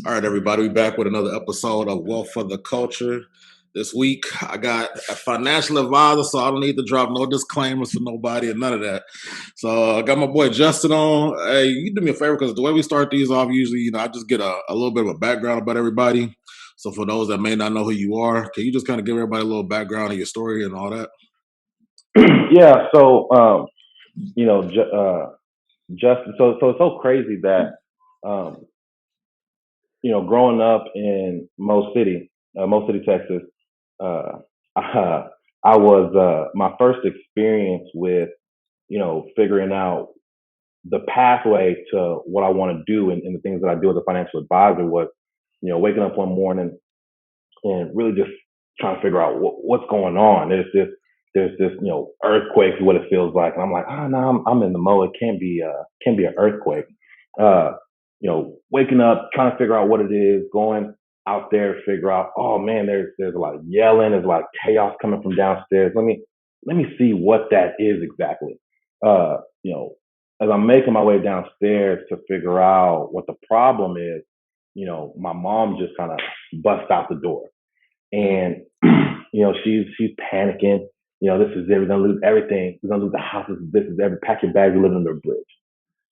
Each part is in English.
All right, everybody, we back with another episode of Wealth for the Culture. This week, I got a financial advisor, so I don't need to drop no disclaimers for nobody and none of that. So I got my boy Justin on. Hey, you do me a favor because the way we start these off, usually, I just get a little bit of a background about everybody. So for those that may not know who you are, can you just kind of give everybody a little background of your story and all that? Yeah. You know, ju- uh, Justin. So it's so crazy that um, growing up in Mo City, Texas, uh, I was my first experience with figuring out the pathway to what I want to do and the things that I do as a financial advisor was waking up one morning and really just trying to figure out what's going on. There's this earthquake is what it feels like, and I'm like, oh no, I'm in the Mo. It can't be an earthquake. Uh, waking up trying to figure out what it is, going out there to figure out. Oh man, there's a lot of yelling, there's a lot of chaos coming from downstairs. Let me see what that is exactly. Uh, you know, as I'm making my way downstairs to figure out what the problem is, my mom just kind of bust out the door and she's panicking. This is it. We're gonna lose everything. We're gonna lose the house. This is every pack your bags. You're living under a bridge.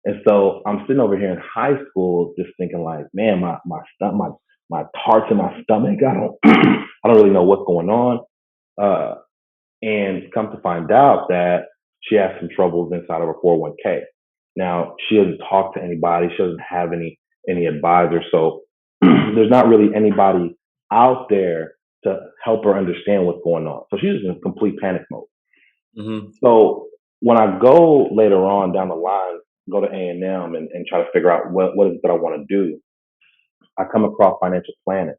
And so I'm sitting over here in high school, just thinking like, man, my heart's in my stomach. I don't I don't really know what's going on. Uh, and come to find out that she has some troubles inside of her 401k. Now she doesn't talk to anybody. She doesn't have any advisor. So there's not really anybody out there to help her understand what's going on. So she's in complete panic mode. Mm-hmm. So when I go later on down the line, go to A&M and try to figure out what is it that I want to do, I come across financial planning.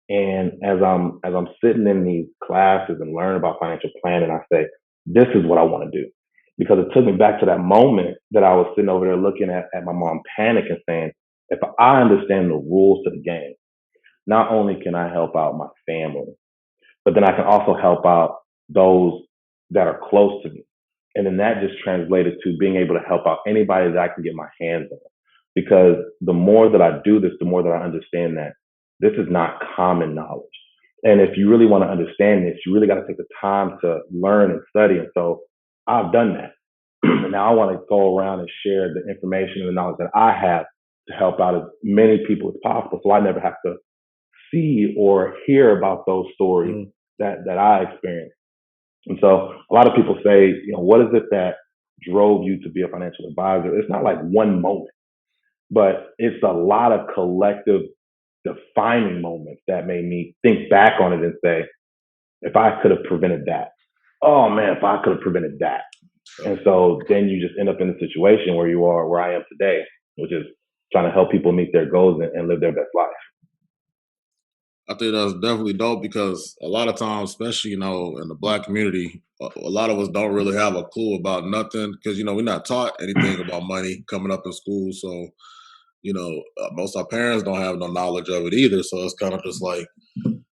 And as I'm sitting in these classes and learning about financial planning, I say, this is what I want to do. Because it took me back to that moment that I was sitting over there looking at my mom panic and saying, if I understand the rules to the game, not only can I help out my family, but then I can also help out those that are close to me. And then that just translated to being able to help out anybody that I can get my hands on. Because the more that I do this, the more that I understand that this is not common knowledge. And if you really want to understand this, you really got to take the time to learn and study. And so I've done that. And now I want to go around and share the information and the knowledge that I have to help out as many people as possible. So I never have to see or hear about those stories Mm-hmm. that I experienced. And so a lot of people say, what is it that drove you to be a financial advisor? It's not like one moment, but it's a lot of collective defining moments that made me think back on it and say, if I could have prevented that, oh man, if I could have prevented that. And so then you just end up in a situation where you are where I am today, which is trying to help people meet their goals and live their best life. I think that's definitely dope because a lot of times, especially in the Black community, a lot of us don't really have a clue about nothing because we're not taught anything about money coming up in school. So most of our parents don't have no knowledge of it either. So it's kind of just like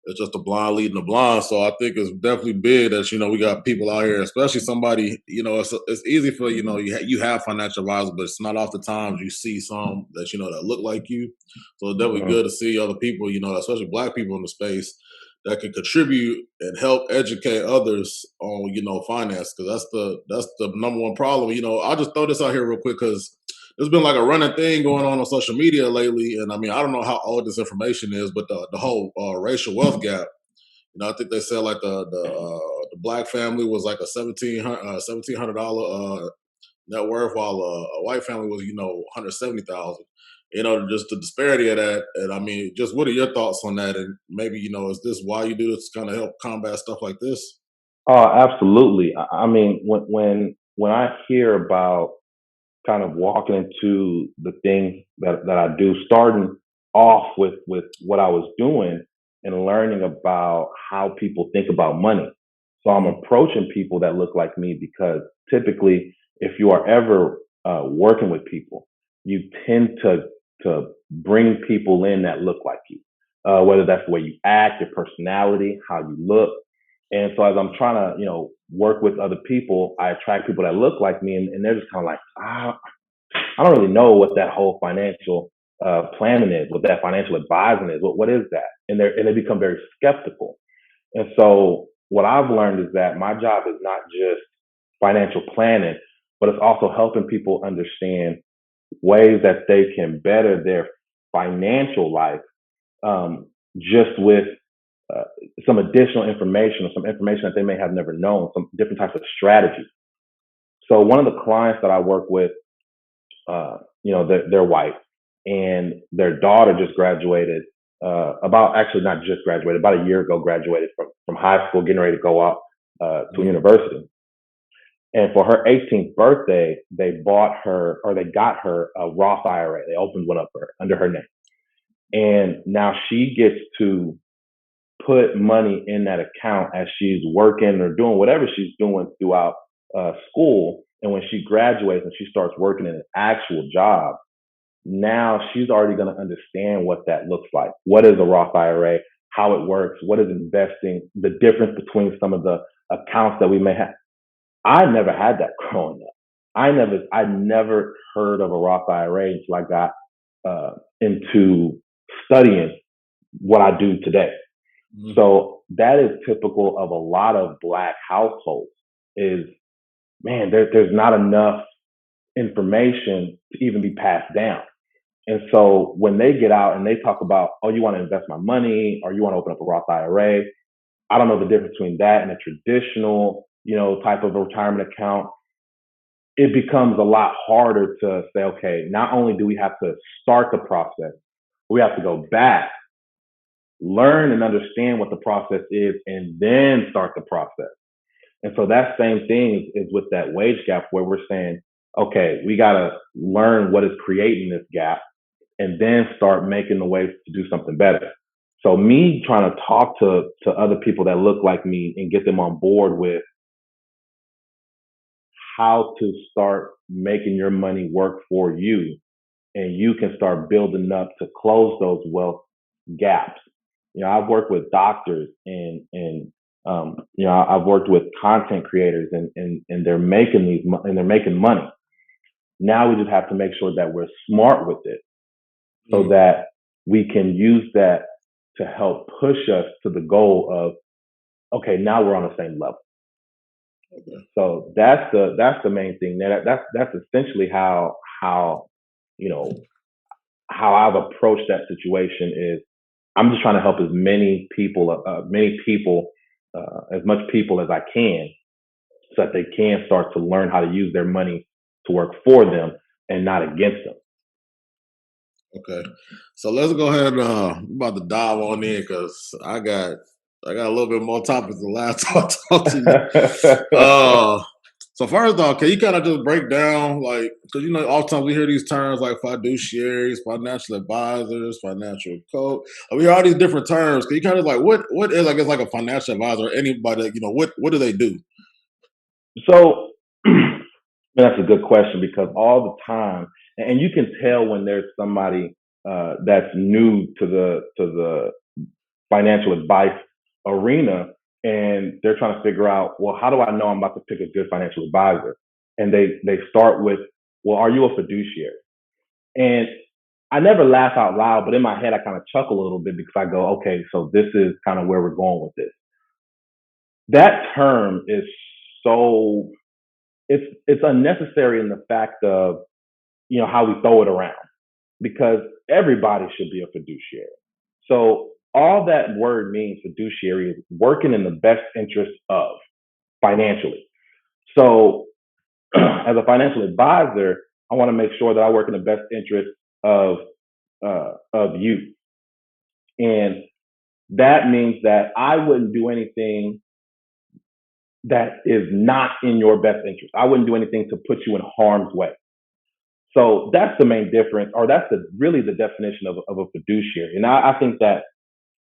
it's just a blind leading the blind. So I think it's definitely big that we got people out here, especially somebody. It's easy for you have financial advisors, but it's not oftentimes you see some that that look like you. So it's definitely Mhm. good to see other people, especially Black people in the space that can contribute and help educate others on finance because that's the number one problem. I'll just throw this out here real quick because there's been like a running thing going on social media lately, and I mean I don't know how old this information is, but the whole racial wealth gap. I think they said like the black family was like a $1,700 net worth, while a white family was 170,000. Just the disparity of that, and I mean, just what are your thoughts on that? And maybe is this why you do this to kind of help combat stuff like this? Oh, absolutely. I mean, when I hear about kind of walking into the thing that I do, starting off with what I was doing and learning about how people think about money. So I'm Hmm. approaching people that look like me because typically, if you are ever working with people, you tend to bring people in that look like you, whether that's the way you act, your personality, how you look. And so as I'm trying to, work with other people, I attract people that look like me, and they're just kind of like, I don't really know what that whole financial planning is, what that financial advising is. What is that? And they become very skeptical. And so what I've learned is that my job is not just financial planning, but it's also helping people understand ways that they can better their financial life, just with uh, some additional information or some information that they may have never known, some different types of strategies. So one of the clients that I work with, they're white, and their daughter just graduated. About actually not just graduated, about a year ago, graduated from high school, getting ready to go out to Mm-hmm. university. And for her 18th birthday, they bought her or they got her a Roth IRA. They opened one up for her under her name, and now she gets to put money in that account as she's working or doing whatever she's doing throughout school. And when she graduates and she starts working in an actual job, now she's already going to understand what that looks like. What is a Roth IRA? How it works? What is investing? The difference between some of the accounts that we may have. I never had that growing up. I never heard of a Roth IRA until I got into studying what I do today. Mm-hmm. So that is typical of a lot of Black households. Is, man, there's not enough information to even be passed down. And so when they get out and they talk about, oh, you want to invest my money or you want to open up a Roth IRA, I don't know the difference between that and a traditional, type of a retirement account. It becomes a lot harder to say, okay, not only do we have to start the process, we have to go back, learn and understand what the process is, and then start the process. And so that same thing is with that wage gap where we're saying, okay, we got to learn what is creating this gap and then start making the ways to do something better. So me trying to talk to other people that look like me and get them on board with how to start making your money work for you, and you can start building up to close those wealth gaps. I've worked with doctors and I've worked with content creators and they're making they're making money. Now we just have to make sure that we're smart with it so Mm-hmm. that we can use that to help push us to the goal of, okay, now we're on the same level. Okay. So that's the main thing. That's essentially how you know how I've approached that situation. Is I'm just trying to help as much people as I can, so that they can start to learn how to use their money to work for them and not against them. Okay. So let's go ahead. I'm about to dive on in because I got a little bit more topics than last time I talked to you. Uh, so first off, can you kind of just break down, like, because oftentimes we hear these terms like fiduciaries, financial advisors, financial coach. We hear all these different terms. Can you kind of like what is, I guess, like a financial advisor? Or anybody, what do they do? So that's a good question because all the time, and you can tell when there's somebody that's new to the financial advice arena, and they're trying to figure out, well, how do I know I'm about to pick a good financial advisor? And they start with, well, are you a fiduciary? And I never laugh out loud, but in my head I kind of chuckle a little bit because I go, okay, so this is kind of where we're going with this. That term is so it's unnecessary in the fact of how we throw it around, because everybody should be a fiduciary. So all that word means, fiduciary, is working in the best interest of, financially. So as a financial advisor, I want to make sure that I work in the best interest of you, and that means that I wouldn't do anything that is not in your best interest. I wouldn't do anything to put you in harm's way. So that's the main difference, or that's really the definition of a fiduciary. And I think that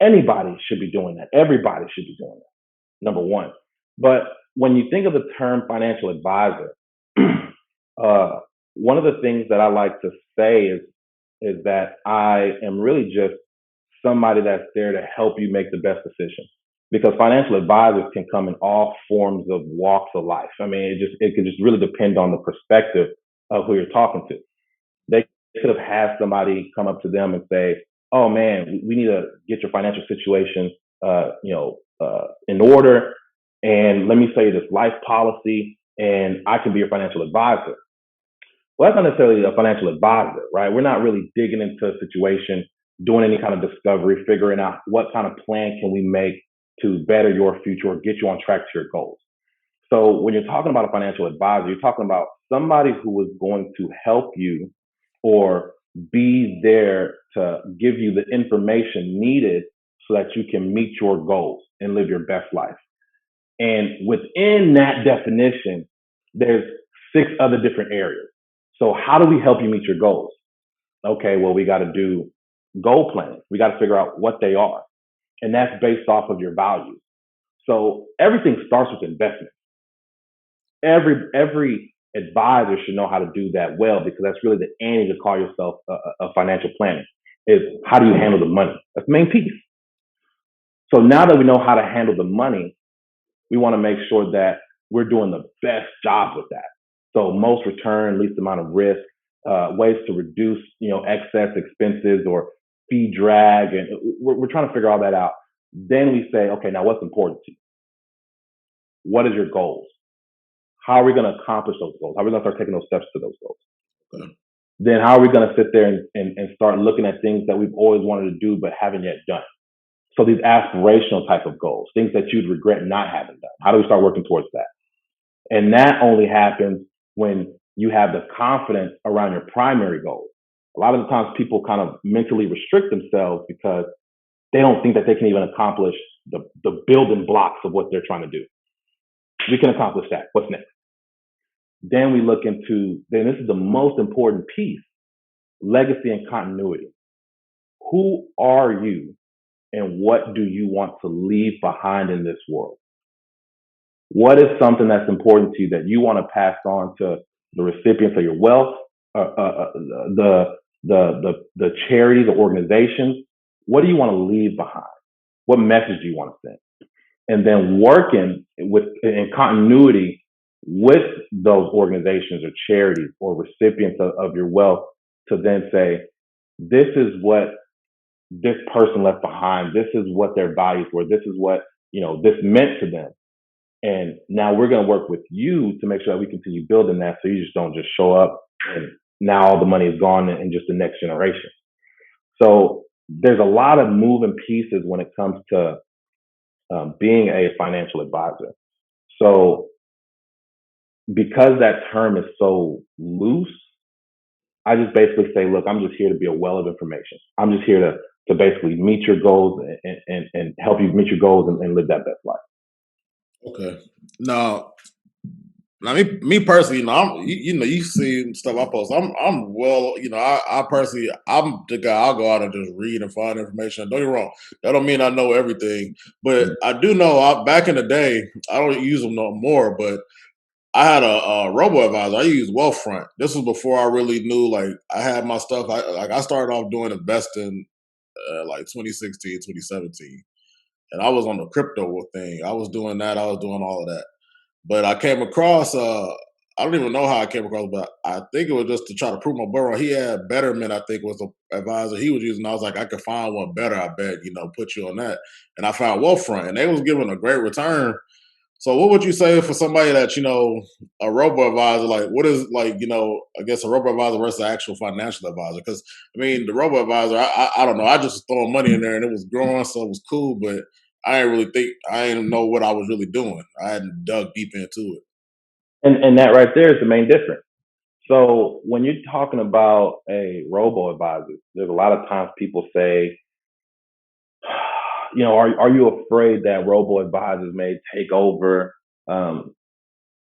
anybody should be doing that. Everybody should be doing that. Number one. But when you think of the term financial advisor, one of the things that I like to say is that I am really just somebody that's there to help you make the best decision. Because financial advisors can come in all forms of walks of life. I mean, it could just really depend on the perspective of who you're talking to. They They could have had somebody come up to them and say, "Oh man, we need to get your financial situation, in order, and let me sell you this life policy, and I can be your financial advisor." Well, that's not necessarily a financial advisor, right? We're not really digging into a situation, doing any kind of discovery, figuring out what kind of plan can we make to better your future or get you on track to your goals. So when you're talking about a financial advisor, you're talking about somebody who is going to help you or be there to give you the information needed so that you can meet your goals and live your best life. And within that definition, there's 6 other different areas. So how do we help you meet your goals? Okay, well, we got to do goal planning. We got to figure out what they are. And that's based off of your values. So everything starts with investment. Every advisor should know how to do that well, because that's really the aim to call yourself a financial planner, is how do you handle the money? That's the main piece. So now that we know how to handle the money, we want to make sure that we're doing the best job with that. So most return, least amount of risk, ways to reduce, excess expenses or fee drag, and we're trying to figure all that out. Then we say, okay, now what's important to you? What is your goals? How are we going to accomplish those goals? How are we going to start taking those steps to those goals? Okay. Then how are we going to sit there and start looking at things that we've always wanted to do but haven't yet done? So these aspirational type of goals, things that you'd regret not having done. How do we start working towards that? And that only happens when you have the confidence around your primary goals. A lot of the times people kind of mentally restrict themselves because they don't think that they can even accomplish the building blocks of what they're trying to do. We can accomplish that. What's next? Then we look into, then this is the most important piece, legacy and continuity. Who are you and what do you want to leave behind in this world? What is something that's important to you that you want to pass on to the recipients of your wealth, the charities or organizations? What do you want to leave behind? What message do you want to send? And then working in continuity with those organizations or charities or recipients of your wealth to then say, this is what this person left behind. This is what their values were. This is what, this meant to them. And now we're going to work with you to make sure that we continue building that, so you just don't just show up and now all the money is gone in just the next generation. So there's a lot of moving pieces when it comes to being a financial advisor. So because that term is so loose, I just basically say, look, I'm just here to be a well of information. I'm just here to basically meet your goals and help you meet your goals and live that best life. Okay. Now, me personally, you see stuff I post. I'm well, I personally, I'm the guy. I'll go out and just read and find information. Don't get me wrong. That don't mean I know everything, but I do know. Back in the day, I don't use them no more. But I had a robo advisor. I used Wealthfront. This was before I really knew. Like I had my stuff. I started off doing investing like 2016, 2017, and I was on the crypto thing. I was doing that. I was doing all of that. But I came across, I don't even know how I came across, but I think it was just to try to prove my boy wrong. He had Betterment, I think was the advisor he was using. I was like, I could find one better, I bet, put you on that. And I found Wealthfront, and they was giving a great return. So what would you say for somebody that, a robo advisor, like what is like, I guess a robo advisor versus an actual financial advisor? Because I mean, the robo advisor, I don't know. I just was throwing money in there and it was growing, so it was cool, but I didn't know what I was really doing. I hadn't dug deep into it. And that right there is the main difference. So when you're talking about a robo advisor, there's a lot of times people say, are you afraid that robo advisors um,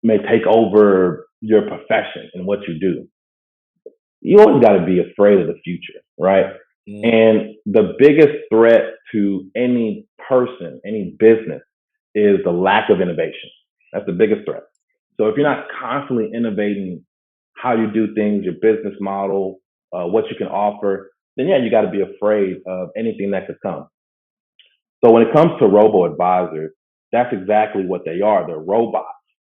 may take over your profession and what you do? You always got to be afraid of the future, right? Mm. And the biggest threat to any person, any business, is the lack of innovation. That's the biggest threat. So if you're not constantly innovating how you do things, your business model, what you can offer, then yeah, you got to be afraid of anything that could come. So when it comes to robo advisors, that's exactly what they are. They're robots.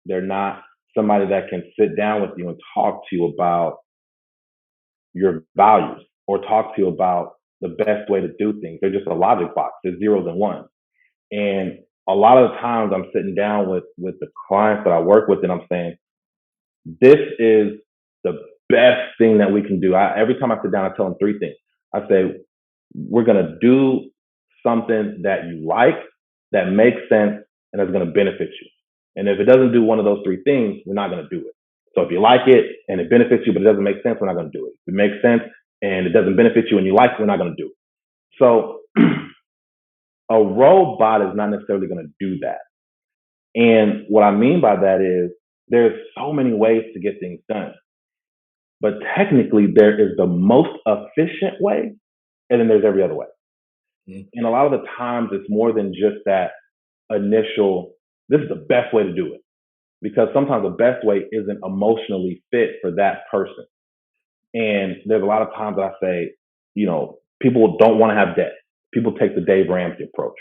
They're not somebody that can sit down with you and talk to you about your values or talk to you about the best way to do things. They're just a logic box. They're zeros and ones. And a lot of the times I'm sitting down with the clients that I work with and I'm saying, this is the best thing that we can do. Every time I sit down, I tell them three things. I say, we're going to do something that you like, that makes sense, and that's going to benefit you. And if it doesn't do one of those three things, we're not going to do it. So if you like it and it benefits you, but it doesn't make sense, we're not going to do it. If it makes sense and it doesn't benefit you and you like it, we're not going to do it. So a robot is not necessarily going to do that. And what I mean by that is there's so many ways to get things done. But technically, there is the most efficient way, and then there's every other way. Mm-hmm. And a lot of the times, it's more than just that initial, this is the best way to do it. Because sometimes the best way isn't emotionally fit for that person. And there's a lot of times that I say, people don't want to have debt. People take the Dave Ramsey approach.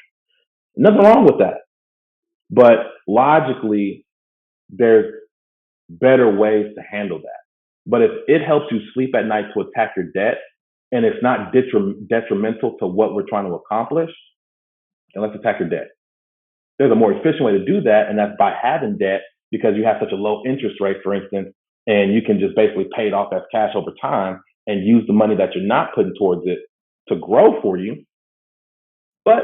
Nothing wrong with that. But logically, there's better ways to handle that. But if it helps you sleep at night to attack your debt, and it's not detrimental to what we're trying to accomplish, then let's attack your debt. There's a more efficient way to do that, and that's by having debt, because you have such a low interest rate, for instance, and you can just basically pay it off as cash over time and use the money that you're not putting towards it to grow for you. But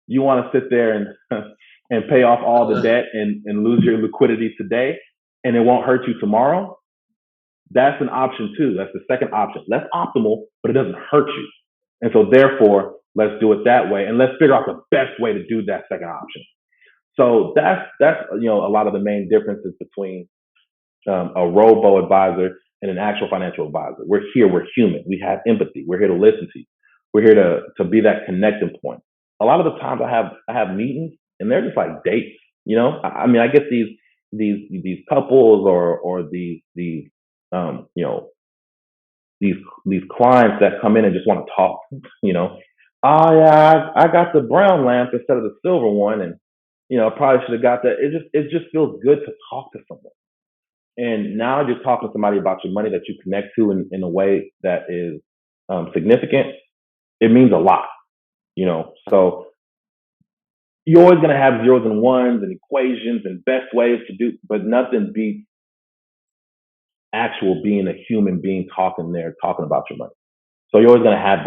you want to sit there and pay off all the debt and lose your liquidity today, and it won't hurt you tomorrow. That's an option too. That's the second option. Less optimal, but it doesn't hurt you. And so therefore, let's do it that way. And let's figure out the best way to do that second option. So that's a lot of the main differences between a robo advisor and an actual financial advisor. We're human. We have empathy. We're here to listen to you. We're here to be that connecting point. A lot of the times I have meetings and they're just like dates. I get these couples or these clients that come in and just want to talk. Oh yeah, I got the brown lamp instead of the silver one, and I probably should have got that. It just feels good to talk to someone. And now you're talking to somebody about your money that you connect to in a way that is significant. It means a lot, So you're always going to have zeros and ones and equations and best ways to do, but nothing beats actual being a human being talking about your money. So you're always going to have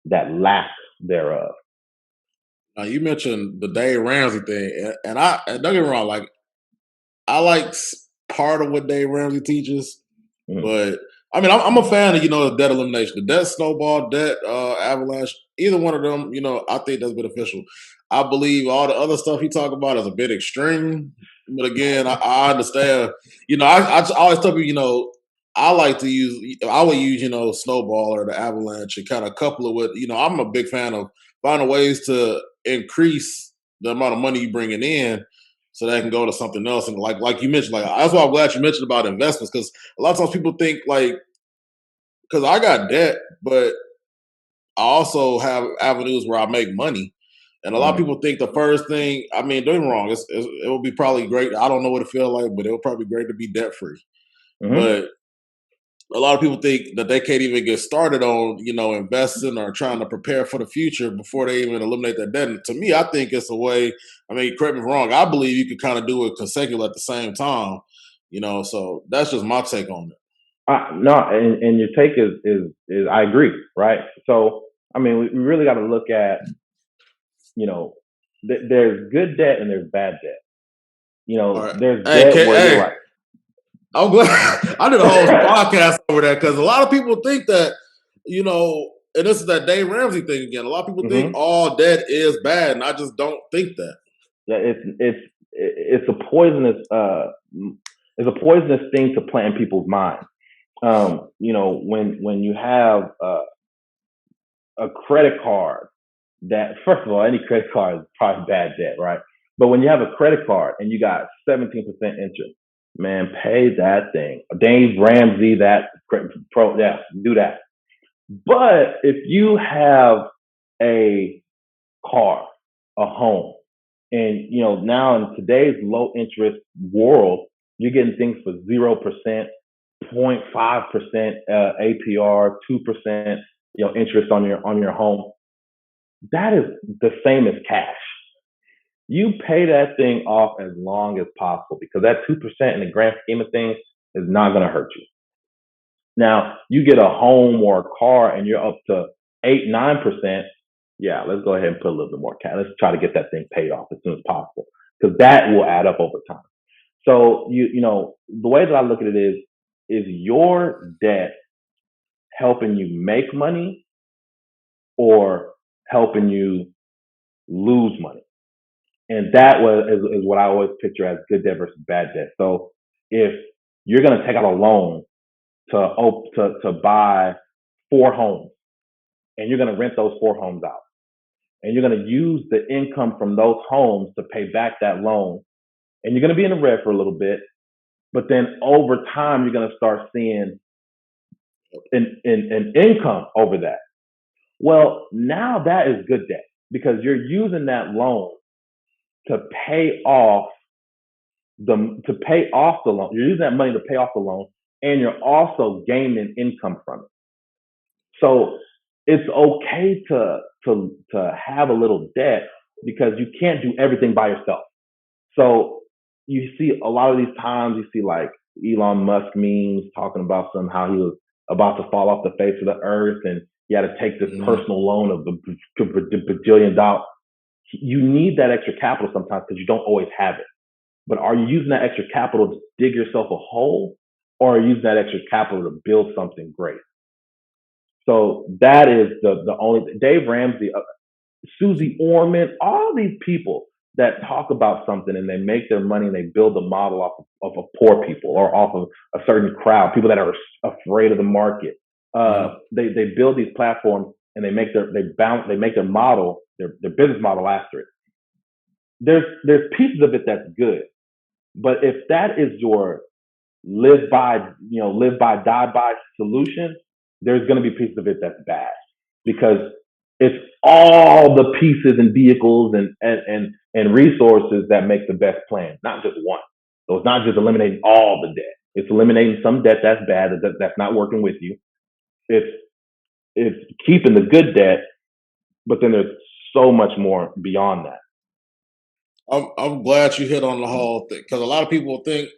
that lack thereof. Now you mentioned the Dave Ramsey thing, and don't get me wrong, like I like part of what Dave Ramsey teaches, but I'm a fan of the debt elimination, the debt snowball, debt avalanche. Either one of them, I think that's beneficial. I believe all the other stuff he talk about is a bit extreme, but again, I understand. I always tell people, I would use snowball or the avalanche and kind of couple it with. I'm a big fan of finding ways to increase the amount of money you bringing in, so that can go to something else. And like you mentioned, that's why I'm glad you mentioned about investments, because a lot of times people think because I got debt, but I also have avenues where I make money. And a lot of people think the first thing, don't get me wrong, it will be probably great. I don't know what it feels like, but it will probably be great to be debt free. But a lot of people think that they can't even get started on, investing or trying to prepare for the future before they even eliminate that debt. And to me, I think it's a way, correct me if I'm wrong, I believe you could kind of do it consecutively at the same time, so that's just my take on it. No, and your take is I agree, right? So, we really got to look at, there's good debt and there's bad debt. Right. There's debt where you're right. I'm glad I did a whole podcast over that, because a lot of people think that, and this is that Dave Ramsey thing again. A lot of people think all debt is bad, and I just don't think that. Yeah, it's a poisonous thing to plant in people's minds. When you have a credit card that, first of all, any credit card is probably bad debt, right? But when you have a credit card and you got 17% interest, man, pay that thing. Dave Ramsey, that do that. But if you have a car, a home, and now in today's low interest world, you're getting things for 0%, 0.5% APR, 2% interest on your home. That is the same as cash. You pay that thing off as long as possible because that 2% in the grand scheme of things is not going to hurt you. Now, you get a home or a car and you're up to 8, 9%. Yeah, let's go ahead and put a little bit more cash. Let's try to get that thing paid off as soon as possible because that will add up over time. So the way that I look at it is your debt helping you make money or helping you lose money? And that is what I always picture as good debt versus bad debt. So if you're going to take out a loan to buy 4 homes, and you're going to rent those 4 homes out, and you're going to use the income from those homes to pay back that loan, and you're going to be in the red for a little bit, but then over time you're going to start seeing an income over that. Well, now that is good debt because you're using that loan to pay off the loan. You're using that money to pay off the loan, and you're also gaining income from it. So it's okay to have a little debt because you can't do everything by yourself. So you see a lot of these times you see like Elon Musk memes talking about somehow he was about to fall off the face of the earth and he had to take this personal loan of a bajillion dollars. You need that extra capital sometimes because you don't always have it. But are you using that extra capital to dig yourself a hole, or are you using that extra capital to build something great? So that is the only Dave Ramsey, Susie Orman, all these people that talk about something and they make their money and they build a model off of poor people or off of a certain crowd, people that are afraid of the market. They build these platforms and they make their model, their business model after it. There's pieces of it that's good, but if that is your live by, die by solution, there's going to be pieces of it that's bad because it's all the pieces and vehicles and resources that make the best plan, not just one. So it's not just eliminating all the debt. It's eliminating some debt that's bad, that's not working with you. It's keeping the good debt, but then there's so much more beyond that. I'm glad you hit on the whole thing because a lot of people think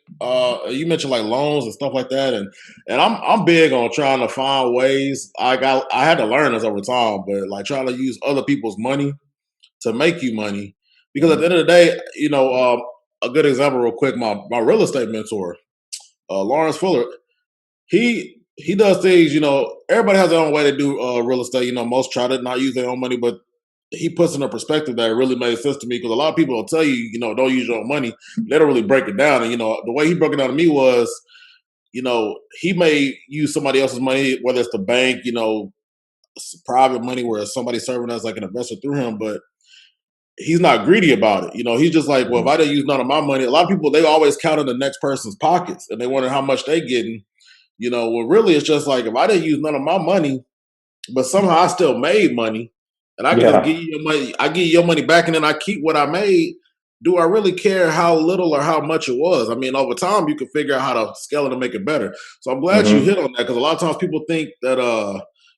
you mentioned like loans and stuff like that, and I'm big on trying to find ways. I had to learn this over time, but like trying to use other people's money to make you money because at the end of the day, a good example, real quick, my real estate mentor, Lawrence Fuller, he does things. Everybody has their own way to do real estate. Most try to not use their own money, but he puts in a perspective that really made sense to me because a lot of people will tell you, don't use your own money. They don't really break it down. And, the way he broke it down to me was, he may use somebody else's money, whether it's the bank, private money where somebody's serving as like an investor through him, but he's not greedy about it. He's just like, well, if I didn't use none of my money, a lot of people, they always count in the next person's pockets and they wonder how much they getting, well, really it's just like, if I didn't use none of my money, but somehow I still made money, and I can just give you your money. I give you your money back, and then I keep what I made. Do I really care how little or how much it was? I mean, over time, you can figure out how to scale it and make it better. So I'm glad you hit on that because a lot of times people think that,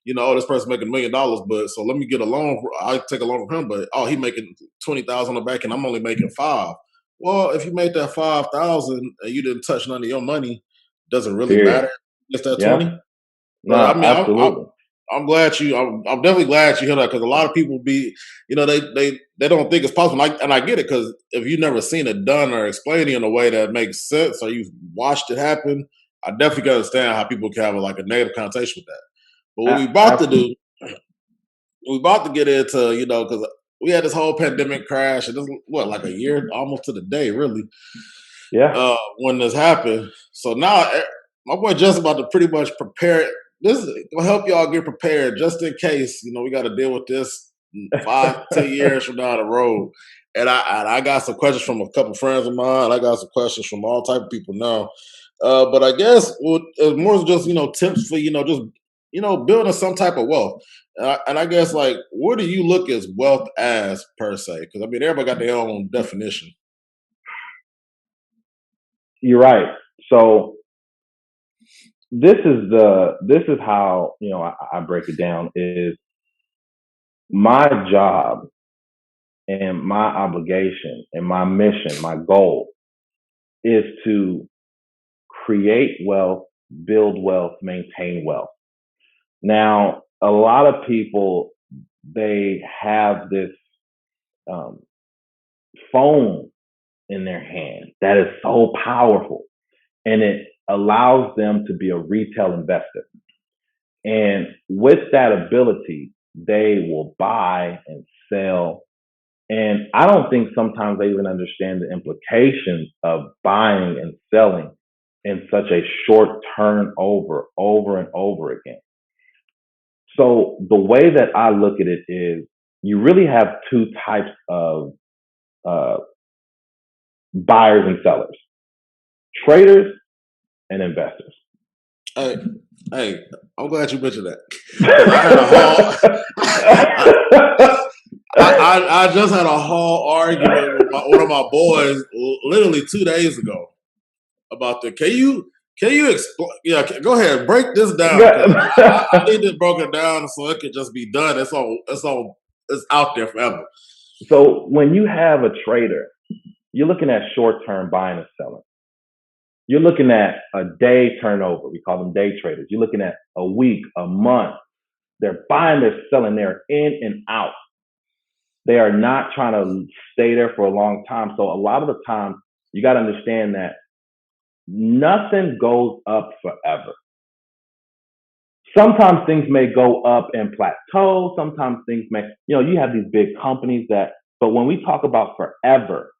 this person making $1 million, but so let me get a loan. I take a loan from him, but he making 20,000 on the back, and I'm only making 5. Well, if you made that 5,000 and you didn't touch none of your money, does it really matter? It's that 20. No, But I mean, absolutely. I'm glad you. I'm definitely glad you hit that because a lot of people they don't think it's possible, and I get it because if you've never seen it done or explained in a way that makes sense or you've watched it happen, I definitely can understand how people can have like a negative connotation with that. But what we about to do, we about to get into because we had this whole pandemic crash and this like a year almost to the day really. Yeah. When this happened, so now my boy Justin about to pretty much prepare. This is gonna help y'all get prepared just in case we got to deal with this 5, 10 years from down the road. And I got some questions from a couple friends of mine. I got some questions from all type of people now. But I guess it's more just tips for just building some type of wealth. And I guess like where do you look as wealth as per se? Because I mean everybody got their own definition. You're right. So this is how I break it down is my job and my obligation and my mission, my goal is to create wealth, build wealth, maintain wealth. Now, a lot of people they have this um, phone in their hand that is so powerful, and it allows them to be a retail investor. And with that ability, they will buy and sell. And I don't think sometimes they even understand the implications of buying and selling in such a short turnover over and over again. So the way that I look at it is you really have two types of uh, buyers and sellers, traders and investors. Hey, hey, I'm glad you mentioned that because I had a whole, I just had a whole argument with one of my boys literally 2 days ago about the. Can you explain? Yeah, go ahead, break this down because I need it broken down so it could just be done. It's out there forever. So when you have a trader, you're looking at short term buying and selling. You're looking at a day turnover. We call them day traders. You're looking at a week, a month. They're buying, they're selling, they're in and out. They are not trying to stay there for a long time. So a lot of the time, you got to understand that nothing goes up forever. Sometimes things may go up and plateau. Sometimes things may, you have these big companies but when we talk about forever,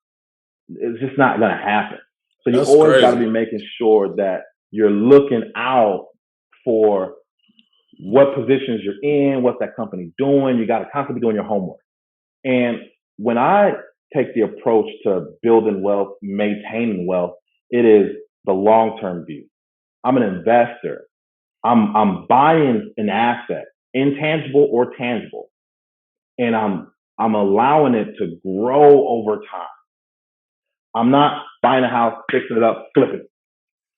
it's just not going to happen. So you That's always got to crazy. be making sure that you're looking out for what positions you're in, what's that company doing. You got to constantly be doing your homework. And when I take the approach to building wealth, maintaining wealth, it is the long term view. I'm an investor. I'm buying an asset, intangible or tangible, and I'm allowing it to grow over time. I'm not buying a house, fixing it up, flipping it.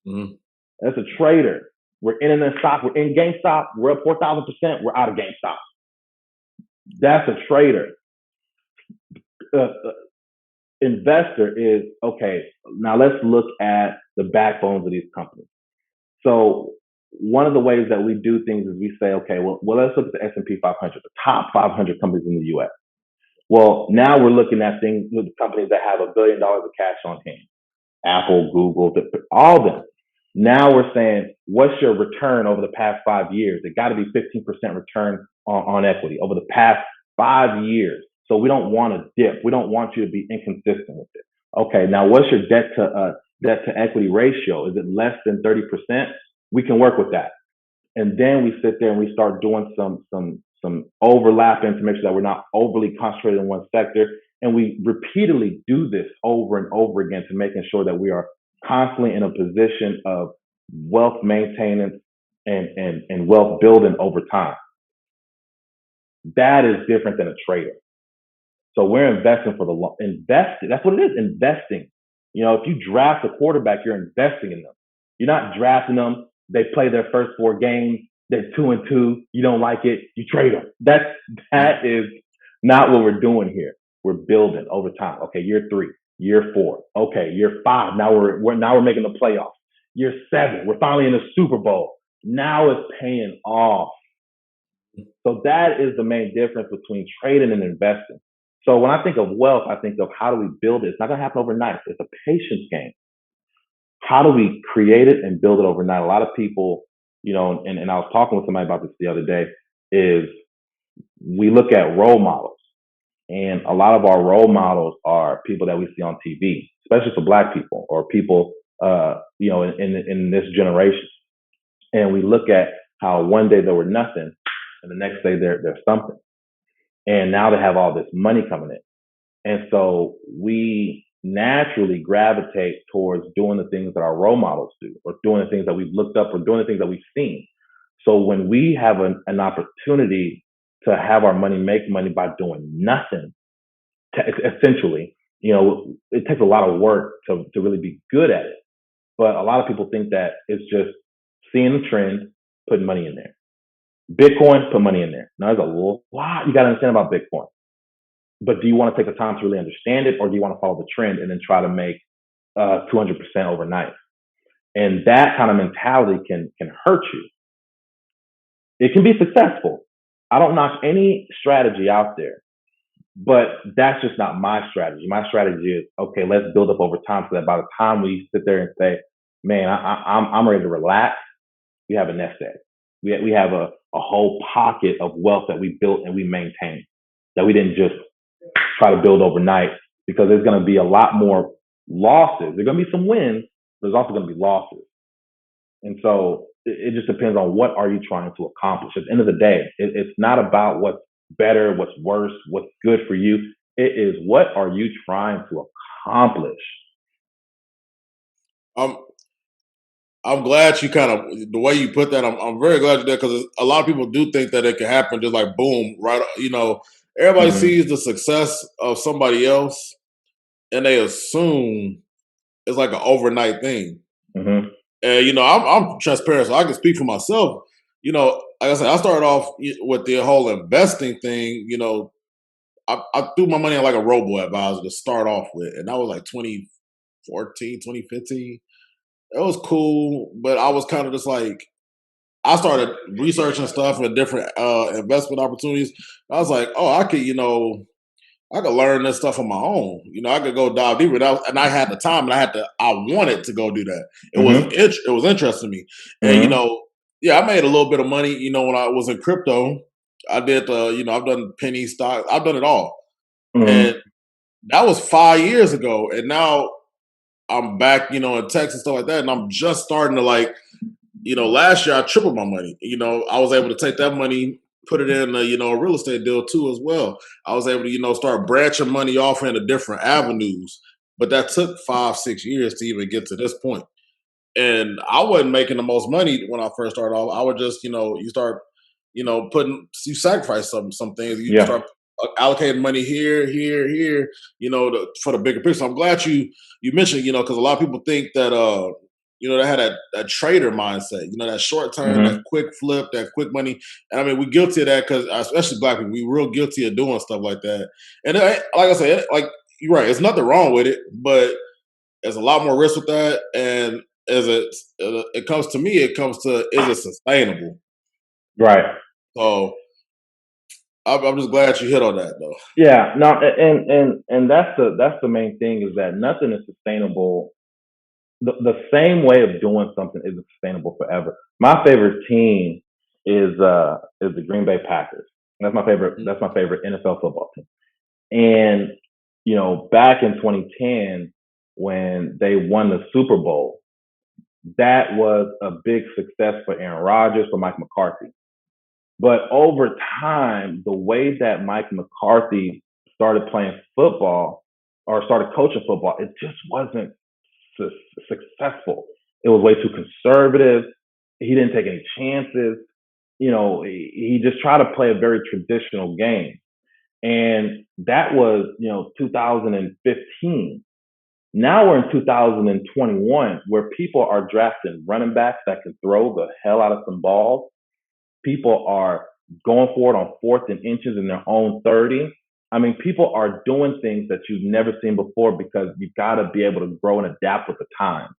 Mm-hmm. That's a trader. We're in the stock. We're in GameStop. We're up 4,000%. We're out of GameStop. That's a trader. Investor is okay. Now let's look at the backbones of these companies. So one of the ways that we do things is we say, okay, well let's look at the S&P 500, the top 500 companies in the U.S. Well, now we're looking at things with companies that have $1 billion of cash on hand. Apple, Google, all of them. Now we're saying, what's your return over the past 5 years? It got to be 15% return on equity over the past 5 years. So we don't want to dip. We don't want you to be inconsistent with it. Okay, now what's your debt to equity ratio? Is it less than 30%? We can work with that. And then we sit there and we start doing some overlapping to make sure that we're not overly concentrated in one sector. And we repeatedly do this over and over again to making sure that we are constantly in a position of wealth maintenance and wealth building over time. That is different than a trader. So we're investing for the long. Investing. That's what it is. Investing. If you draft a quarterback, you're investing in them. You're not drafting them. They play their first 4 games. They're 2-2. You don't like it. You trade them. That is not what we're doing here. We're building over time. Okay, year 3, year 4. Okay, year 5. Now we're making the playoffs. Year 7. We're finally in the Super Bowl. Now it's paying off. So that is the main difference between trading and investing. So when I think of wealth, I think of how do we build it? It's not going to happen overnight. It's a patience game. How do we create it and build it overnight? A lot of people, and I was talking with somebody about this the other day, is we look at role models. And a lot of our role models are people that we see on TV, especially for Black people or people, in this generation. And we look at how one day they were nothing and the next day they're something. And now they have all this money coming in. And so we naturally gravitate towards doing the things that our role models do, or doing the things that we've looked up, or doing the things that we've seen. So when we have an opportunity to have our money make money by doing nothing, essentially, it takes a lot of work to really be good at it. But a lot of people think that it's just seeing the trend, putting money in there. Bitcoin, put money in there. Now, there's a lot you got to understand about Bitcoin. But do you want to take the time to really understand it, or do you want to follow the trend and then try to make 200% overnight? And that kind of mentality can hurt you. It can be successful. I don't knock any strategy out there, but that's just not my strategy. My strategy is, okay, let's build up over time so that by the time we sit there and say, man, I'm ready to relax, we have a nest egg. We have a whole pocket of wealth that we built and we maintained, that we didn't just try to build overnight, because there's going to be a lot more losses. There's going to be some wins, but there's also going to be losses. And so it just depends on what are you trying to accomplish. At the end of the day, it's not about what's better, what's worse, what's good for you. It is, what are you trying to accomplish? I'm I'm glad you kind of the way you put that. I'm very glad you did, because a lot of people do think that it can happen just like boom, right? Everybody Mm-hmm. sees the success of somebody else and they assume it's like an overnight thing. Mm-hmm. And I'm transparent, so I can speak for myself. Like I said, I started off with the whole investing thing. I threw my money on like a robo advisor to start off with, and that was like 2014, 2015. It was cool, but I was kind of just like, I started researching stuff and different investment opportunities. I was like, oh, I could learn this stuff on my own. I could go dive deeper. And I had the time, and I wanted to go do that. Mm-hmm. It was interesting to me. And, Mm-hmm. yeah, I made a little bit of money, when I was in crypto. I did I've done penny stock. I've done it all. And Mm-hmm. that was 5 years ago. And now I'm back, in Texas and stuff like that. And I'm just starting to last year I tripled my money. I was able to take that money, put it in a real estate deal too as well. I was able to, start branching money off into different avenues. But that took 5, 6 years to even get to this point. And I wasn't making the most money when I first started off. I would just, you start, you sacrifice some things. You Yeah. start allocating money here, for the bigger picture. So I'm glad you mentioned, because a lot of people think that they had that trader mindset, that short term, that Mm-hmm. quick flip, that quick money. And I mean, we're guilty of that, because especially black people, we're real guilty of doing stuff like that. And like I said, like, you're right, there's nothing wrong with it, but there's a lot more risk with that. And as it comes to me, it comes to, is it sustainable? Right. So I'm just glad you hit on that though. Yeah. No. And that's the main thing, is that nothing is sustainable. The same way of doing something isn't sustainable forever. My favorite team is the Green Bay Packers. That's my favorite. Mhm. That's my favorite NFL football team. And back in 2010, when they won the Super Bowl, that was a big success for Aaron Rodgers, for Mike McCarthy. But over time, the way that Mike McCarthy started playing football, or started coaching football, it just wasn't su- successful. It was way too conservative. He didn't take any chances. He just tried to play a very traditional game. And that was, 2015. Now we're in 2021, where people are drafting running backs that can throw the hell out of some balls. People are going for it on fourth and inches in their own 30. I mean, people are doing things that you've never seen before, because you've got to be able to grow and adapt with the time.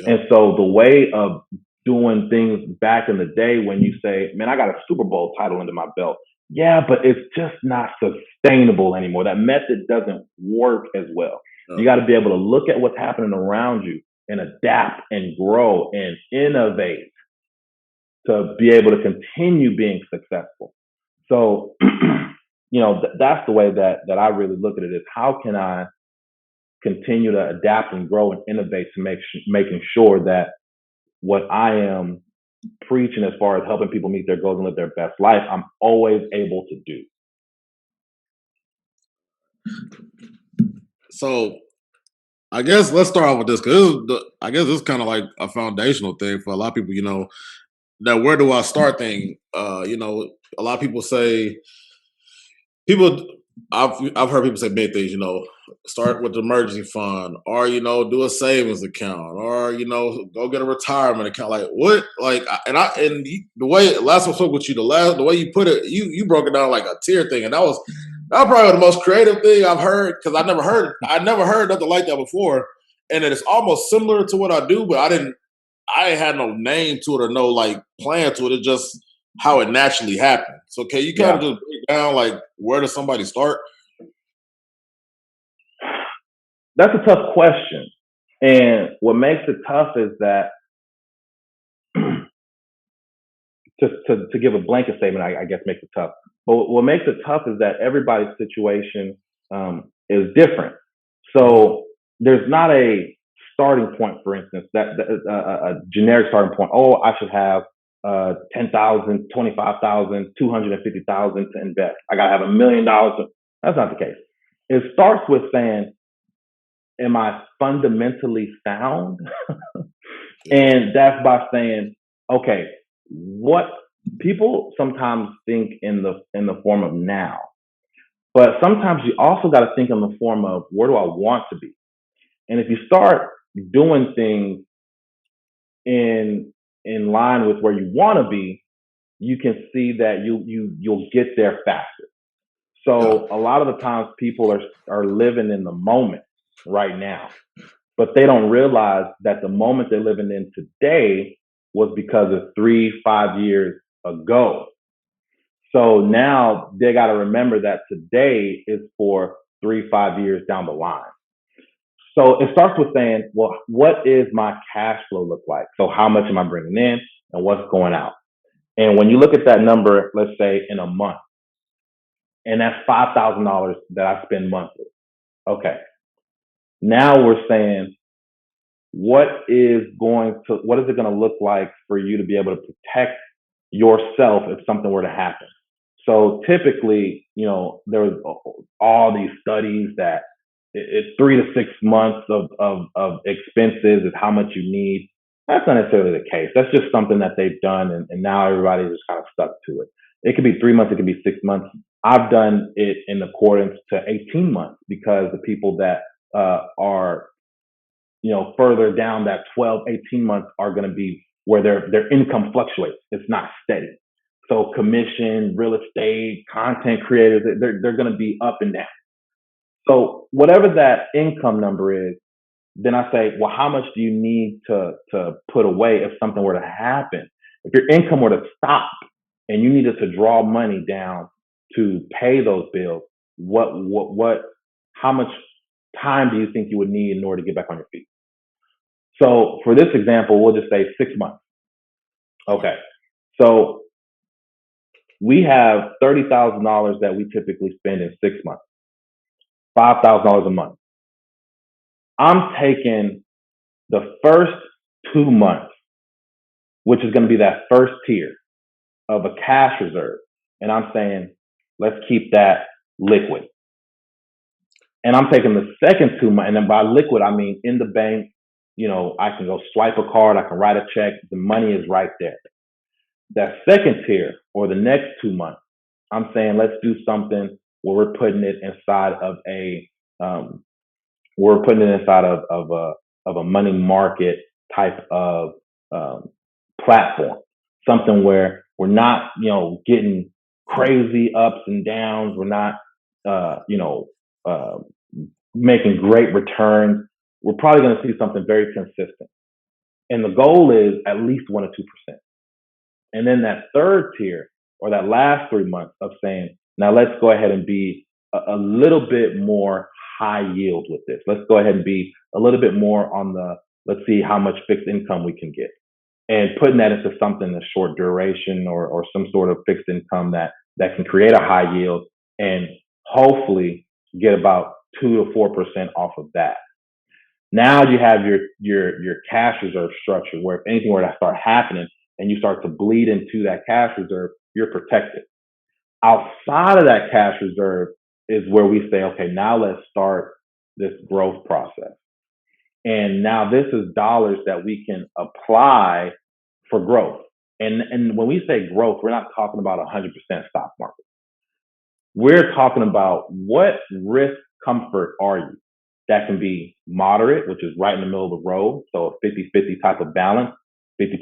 And Yep. so the way of doing things back in the day, when you say, man, I got a Super Bowl title under my belt. Yeah, but it's just not sustainable anymore. That method doesn't work as well. You Yep. got to be able to look at what's happening around you and adapt and grow and innovate to be able to continue being successful. So, that's the way that I really look at it, is how can I continue to adapt and grow and innovate to making sure that what I am preaching, as far as helping people meet their goals and live their best life, I'm always able to do. So I guess let's start off with this, because I guess this is kind of like a foundational thing for a lot of people. That where do I start thing. A lot of people say people I've heard people say big things, start with the emergency fund, or do a savings account, or go get a retirement account. Like what? Like the way last time I spoke with you, the way you put it, you broke it down like a tier thing, and that was probably the most creative thing I've heard because I never heard nothing like that before, and it's almost similar to what I do, but I ain't had no name to it or no like plan to it. It's just how it naturally happened. So can you kind of Yeah, just break down like where does somebody start? that's a tough question. And what makes it tough is that to give a blanket statement, I guess makes it tough. But what makes it tough is that everybody's situation is different. So there's not a starting point, for instance, a generic starting point. Oh, I should have 10,000, 25,000, 250,000 to invest. I got to have $1 million. That's not the case. It starts with saying, am I fundamentally sound? Yeah, And that's by saying, okay, what people sometimes think in the form of now, but sometimes you also got to think in the form of where do I want to be? And if you start doing things in line with where you want to be, you can see that you'll get there faster. yeah, So a lot of the times people are living in the moment right now, but they don't realize that the moment they're living in today was because of 3, 5 years ago. So now they got to remember that today is for 3, 5 years down the line. So it starts with saying, well, what is my cash flow look like? So how much am I bringing in and what's going out? And when you look at that number, let's say in a month, and that's $5,000 that I spend monthly. Okay. Now we're saying, what is it going to look like for you to be able to protect yourself if something were to happen? So typically, there's all these studies that it's 3 to 6 months of expenses is how much you need. That's not necessarily the case. That's just something that they've done, and now everybody's just kind of stuck to it. It could be 3 months, it could be 6 months. I've done it in accordance to 18 months because the people that are further down that 12, 18 months are going to be where their income fluctuates. It's not steady. So commission, real estate, content creators, they're going to be up and down. So whatever that income number is, then I say, well, how much do you need to put away if something were to happen? If your income were to stop and you needed to draw money down to pay those bills, how much time do you think you would need in order to get back on your feet? So for this example, we'll just say 6 months. okay, Okay. So we have $30,000 that we typically spend in 6 months, $5,000 a month. I'm taking the first 2 months, which is going to be that first tier of a cash reserve. And I'm saying, let's keep that liquid. And I'm taking the second 2 months, and then by liquid, I mean in the bank. I can go swipe a card, I can write a check, the money is right there. That second tier or the next 2 months, I'm saying let's do something where um, we're putting it inside of a money market type of um, platform, something where we're not getting crazy ups and downs. We're not uh, making great returns. We're probably going to see something very consistent, and the goal is at least 1 or 2%. And then that third tier or that last 3 months of saying, now let's go ahead and be a little bit more high yield with this. Let's go ahead and be a little bit more on let's see how much fixed income we can get. And putting that into something a short duration or some sort of fixed income that can create a high yield and hopefully get about 2 to 4% off of that. Now you have your cash reserve structure where if anything were to start happening and you start to bleed into that cash reserve, you're protected. Outside of that cash reserve is where we say, okay, now let's start this growth process. And now this is dollars that we can apply for growth. And when we say growth, we're not talking about 100% stock market. We're talking about what risk comfort are you? That can be moderate, which is right in the middle of the road. So a 50-50 type of balance, 50%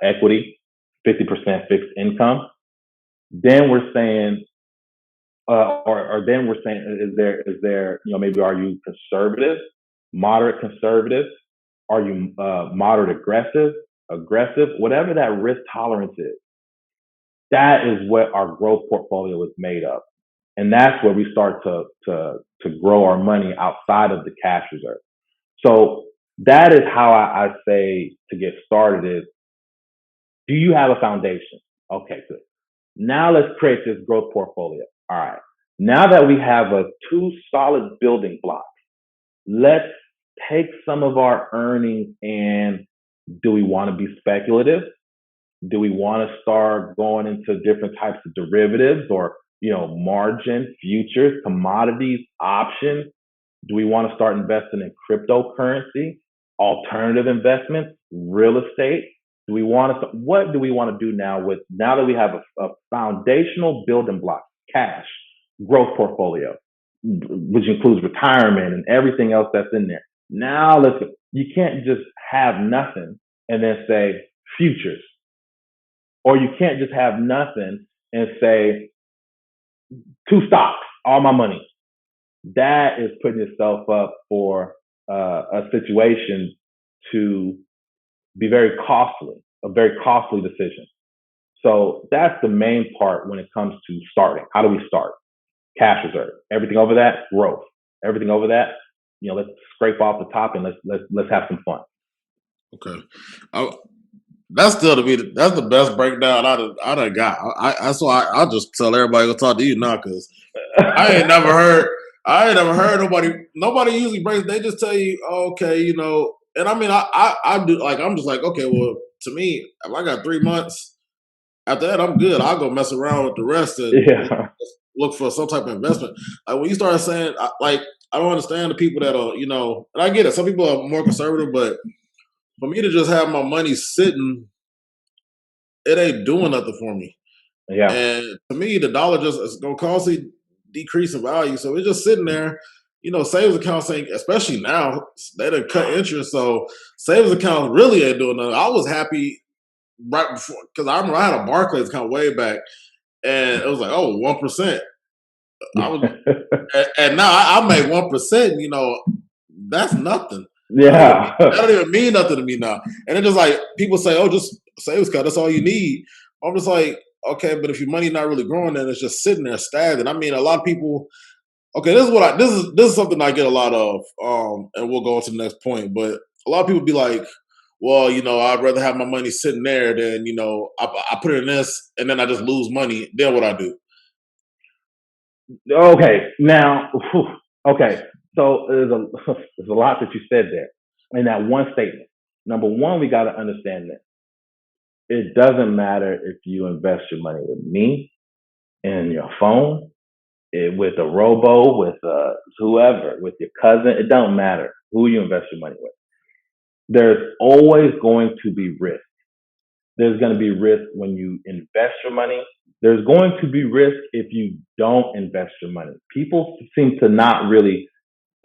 equity, 50% fixed income. Then we're saying, or then we're saying, is there, maybe are you conservative, moderate conservative? Are you moderate aggressive, whatever that risk tolerance is? That is what our growth portfolio is made of. And that's where we start to grow our money outside of the cash reserve. So that is how I say to get started is, do you have a foundation? Okay, good. Now let's create this growth portfolio. All right. Now that we have two solid building blocks, let's take some of our earnings and do we want to be speculative? Do we want to start going into different types of derivatives or, margin, futures, commodities, options? Do we want to start investing in cryptocurrency, alternative investments, real estate? What do we want to do now that we have a foundational building block, cash, growth portfolio, which includes retirement and everything else that's in there. Now you can't just have nothing and then say futures, or you can't just have nothing and say two stocks, all my money. That is putting yourself up for a situation to be very costly, a very costly decision. So that's the main part when it comes to starting. How do we start? Cash reserve. Everything over that, growth. Everything over that, let's scrape off the top and let's have some fun. Okay. That's still to me. That's the best breakdown I done got. That's why I'll just tell everybody to talk to you now because I ain't never heard. I ain't never heard nobody usually breaks. They just tell you, okay, And I mean, I do like. I'm just like, okay, well, to me, if I got 3 months, after that, I'm good. I'll go mess around with the rest and Yeah. look for some type of investment. Like when you start saying, I don't understand the people that are, and I get it. Some people are more conservative, but for me to just have my money sitting, it ain't doing nothing for me. Yeah. And to me, the dollar just is going to constantly decrease in value. So it's just sitting there. Savings accounts ain't, especially now, they done cut interest. So savings accounts really ain't doing nothing. I was happy right before because I remember I had a Barclays account way back, and it was like, oh, 1%. I was, and now I made 1%. That's nothing. Yeah. That don't even mean nothing to me now. And it's just like people say, "Oh, just savings account. That's all you need." I'm just like, okay, but if your money not really growing, then it's just sitting there stagnant. I mean, a lot of people. Okay, this is something I get a lot of, and we'll go on to the next point. But a lot of people be like, "Well, I'd rather have my money sitting there than I put it in this, and then I just lose money. Then what I do?" Okay. Now, okay. So there's a lot that you said there in that one statement. Number one, we got to understand that it doesn't matter if you invest your money with me in your phone, with a robo, with whoever, with your cousin. It don't matter who you invest your money with. There's always going to be risk. There's going to be risk when you invest your money. There's going to be risk if you don't invest your money. People seem to not really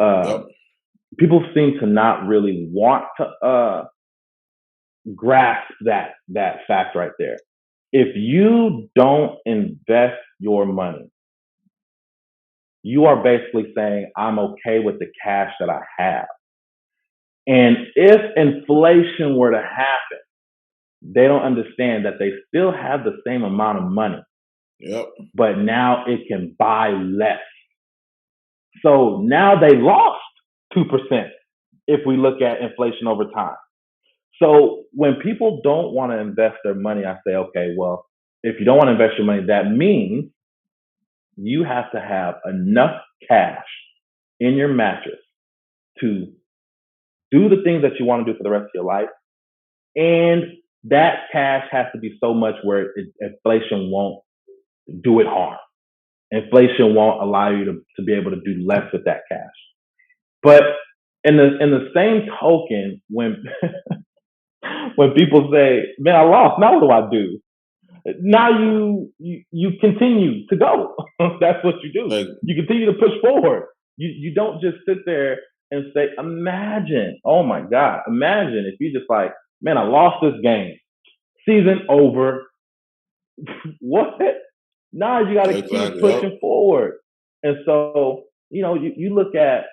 Yep. want to grasp that fact right there. If you don't invest your money, you are basically saying, I'm okay with the cash that I have. And if inflation were to happen, they don't understand that they still have the same amount of money. Yep. But now it can buy less. So now they lost 2% if we look at inflation over time. So when people don't want to invest their money, I say, okay, well, if you don't want to invest your money, that means you have to have enough cash in your mattress to do the things that you want to do for the rest of your life. And that cash has to be so much where inflation won't do it harm. Inflation won't allow you to be able to do less with that cash. But in the same token, when when people say, "Man, I lost. Now what do I do?" Now you continue to go. That's what you do. Like, You continue to push forward. You don't just sit there and say, imagine, oh my God, imagine if you just like, man, I lost this game. Season over. What? Nah, you got to keep exactly. Yep. pushing forward. And so, you look at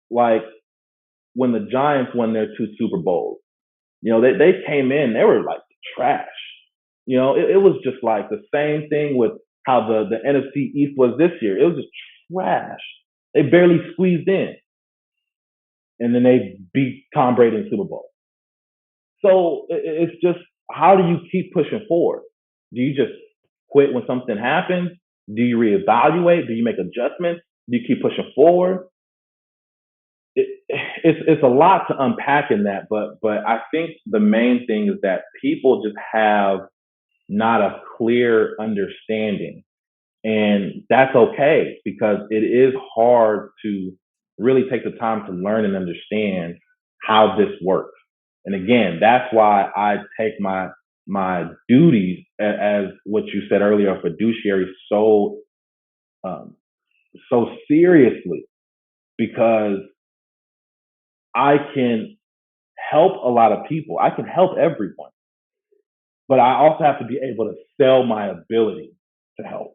like when the Giants won their two Super Bowls. They came in, they were like trash. It was just like the same thing with how the NFC East was this year. It was just trash. They barely squeezed in, and then they beat Tom Brady in the Super Bowl. So it's just, how do you keep pushing forward? Do you just quit when something happens? Do you reevaluate? Do you make adjustments? Do you keep pushing forward? It's a lot to unpack in that, but I think the main thing is that people just have not a clear understanding, and that's okay because it is hard to really take the time to learn and understand how this works. And again, that's why I take my duties as what you said earlier, a fiduciary, um, so seriously, because I can help a lot of people. I can help everyone, but I also have to be able to sell my ability to help.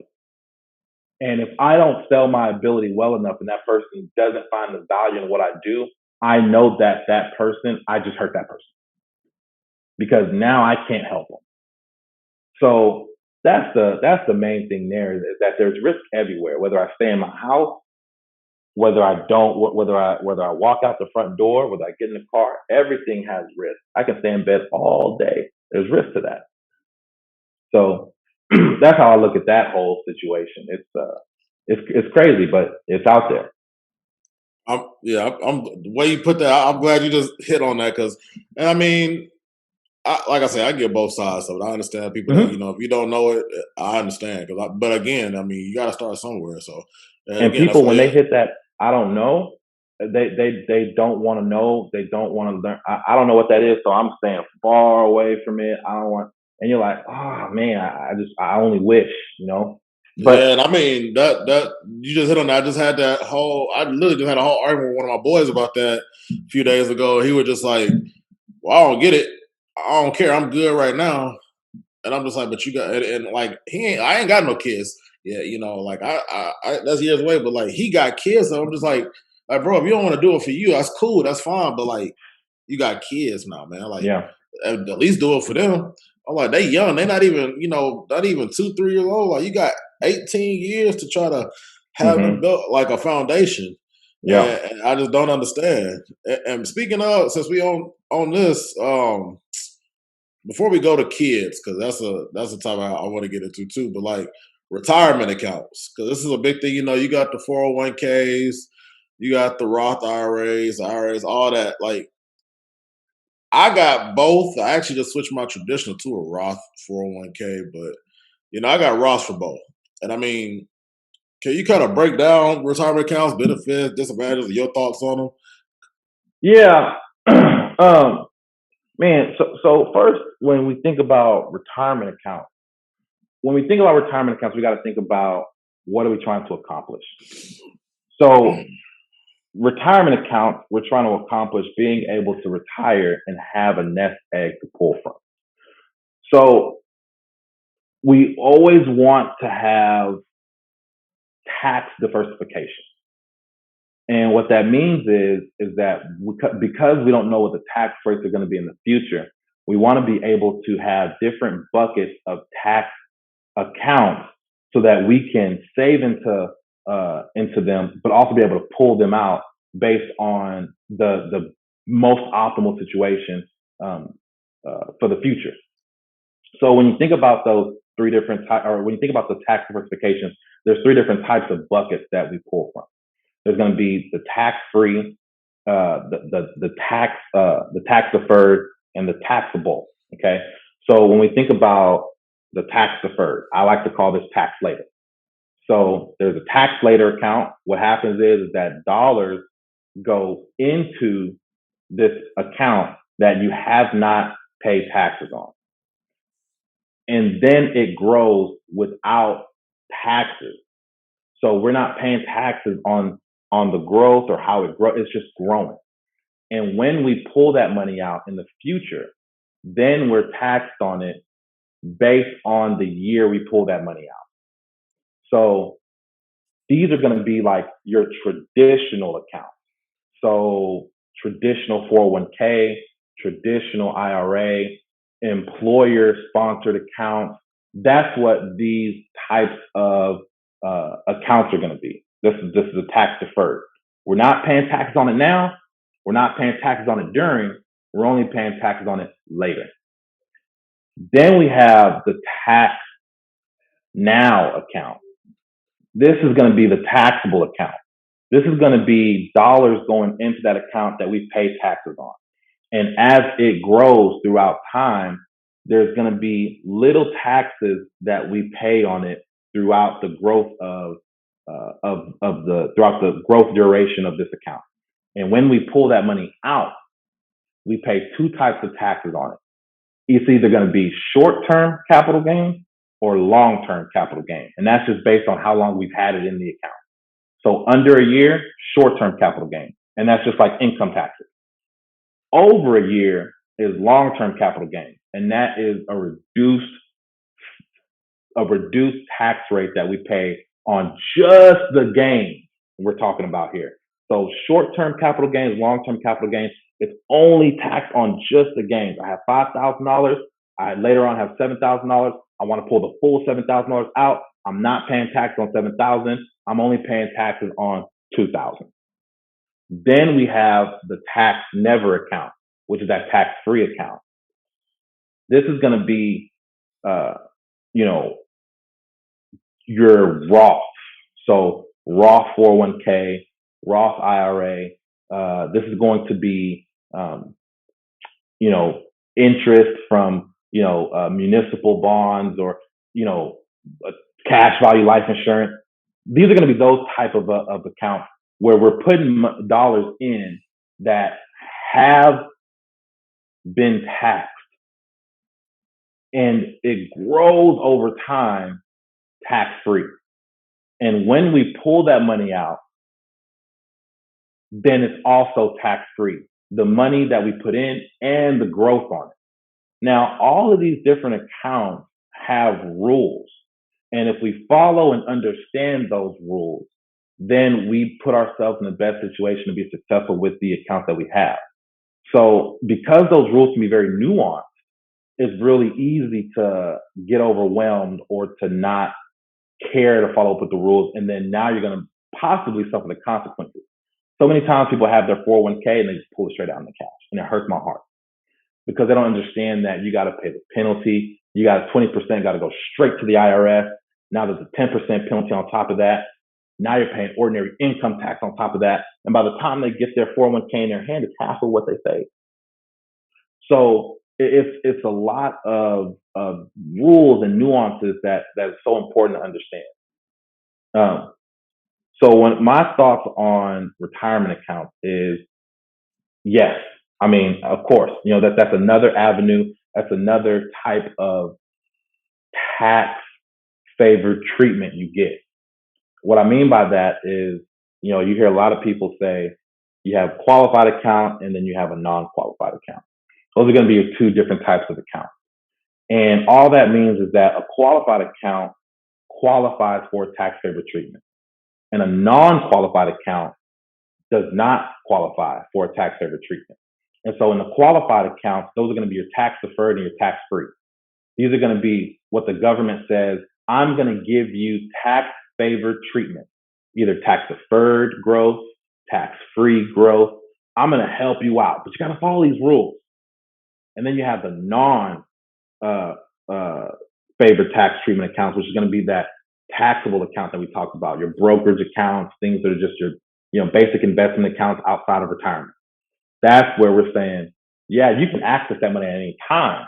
And if I don't sell my ability well enough and that person doesn't find the value in what I do, I know that person, I just hurt that person because now I can't help them. So that's the main thing there, is that there's risk everywhere, whether I stay in my house, whether I don't, whether I walk out the front door, whether I get in the car, everything has risk. I can stay in bed all day. There's risk to that. So that's how I look at that whole situation. It's crazy, but it's out there. I'm the way you put that. I'm glad you just hit on that because, and I mean, like I say, I get both sides of it. I understand people that Hmm. if you don't know it, I understand. But again, I mean, you got to start somewhere. So And again, that's people, when why. they hit that, I don't know, they don't want to know. They don't want to learn. I don't know what that is, so I'm staying far away from it. I don't want. And you're like, oh man, I only wish, but. Yeah, and I mean that you just hit on that. I just had that whole. I literally just had a whole argument with one of my boys about that a few days ago. He was just like, "Well, I don't get it. I don't care. I'm good right now." And I'm just like, "But you got," and like he ain't. I ain't got no kids. Yeah, like I that's years away. But like he got kids, so I'm just like, bro, if you don't want to do it for you, that's cool. That's fine. But like, you got kids now, man. Like, Yeah. at least do it for them. I'm like, they young. They not even, not even 2, 3 years old. Like, you got 18 years to try to have them Hmm. built like a foundation. Yeah. And I just don't understand. And speaking of, since we on this, before we go to kids, because that's a topic I want to get into too. But like retirement accounts, because this is a big thing. You got the 401ks, you got the Roth IRAs, all that. Like I got both. I actually just switched my traditional to a Roth 401k, but I got Roth for both. And I mean, can you kind of break down retirement accounts, benefits, disadvantages, and your thoughts on them? Yeah. Man, so first, when we think about retirement accounts, we got to think about, what are we trying to accomplish? So retirement accounts, we're trying to accomplish being able to retire and have a nest egg to pull from. So we always want to have tax diversification. And what that means is that because we don't know what the tax rates are going to be in the future, we want to be able to have different buckets of tax accounts so that we can save into them, but also be able to pull them out based on the most optimal situation, for the future. So when you think about those three different types, or when you think about the tax diversification, there's three different types of buckets that we pull from. There's going to be the tax free, the tax deferred, and the taxable. Okay, so when we think about the tax deferred, I like to call this tax later. So there's a tax later account. What happens is that dollars go into this account that you have not pay taxes on. And then it grows without taxes. So we're not paying taxes on the growth or how it grows. It's just growing. And when we pull that money out in the future, then we're taxed on it based on the year we pull that money out. So these are going to be like your traditional accounts. So traditional 401k, traditional IRA, employer sponsored accounts. That's what these types of accounts are going to be. This is a tax deferred. We're not paying taxes on it now. We're not paying taxes on it during. We're only paying taxes on it later. Then we have the tax now account. This is going to be the taxable account. This is going to be dollars going into that account that we pay taxes on. And as it grows throughout time, there's going to be little taxes that we pay on it throughout the growth throughout the growth duration of this account. And when we pull that money out, we pay two types of taxes on it. It's either going to be short-term capital gain or long-term capital gain. And that's just based on how long we've had it in the account. So under a year, short-term capital gain. And that's just like income taxes. Over a year is long-term capital gain. And that is a reduced tax rate that we pay on just the gains we're talking about here. So short-term capital gains, long-term capital gains, it's only taxed on just the gains. I have $5,000. I later on have $7,000. I want to pull the full $7,000 out. I'm not paying tax on $7,000. I'm only paying taxes on $2,000. Then we have the tax never account, which is that tax-free account. This is going to be, your Roth. So Roth 401k, Roth IRA. This is going to be, interest from, municipal bonds or, cash value life insurance. These are going to be those type of accounts where we're putting dollars in that have been taxed, and it grows over time tax free. And when we pull that money out, then it's also tax free. The money that we put in and the growth on it. Now, all of these different accounts have rules. And if we follow and understand those rules, then we put ourselves in the best situation to be successful with the account that we have. So because those rules can be very nuanced, it's really easy to get overwhelmed or to not care to follow up with the rules. And then now you're going to possibly suffer the consequences. So many times people have their 401k and they just pull it straight out in the cash. And it hurts my heart because they don't understand that you got to pay the penalty. You got 20% got to go straight to the IRS. Now there's a 10% penalty on top of that. Now you're paying ordinary income tax on top of that. And by the time they get their 401k in their hand, it's half of what they save. So it's a lot of rules and nuances that's so important to understand. So when my thoughts on retirement accounts is yes. I mean, of course, that's another avenue. That's another type of tax favored treatment you get. What I mean by that is, you hear a lot of people say you have qualified account and then you have a non-qualified account. Those are going to be your two different types of accounts. And all that means is that a qualified account qualifies for tax favored treatment. And a non-qualified account does not qualify for a tax favored treatment. And so in the qualified accounts, those are going to be your tax deferred and your tax free. These are going to be what the government says, I'm going to give you tax favored treatment, either tax deferred growth, tax free growth. I'm going to help you out, but you got to follow these rules. And then you have the non favored tax treatment accounts, which is going to be that taxable account that we talked about, your brokerage accounts, things that are just your basic investment accounts outside of retirement. That's where we're saying, yeah, you can access that money at any time.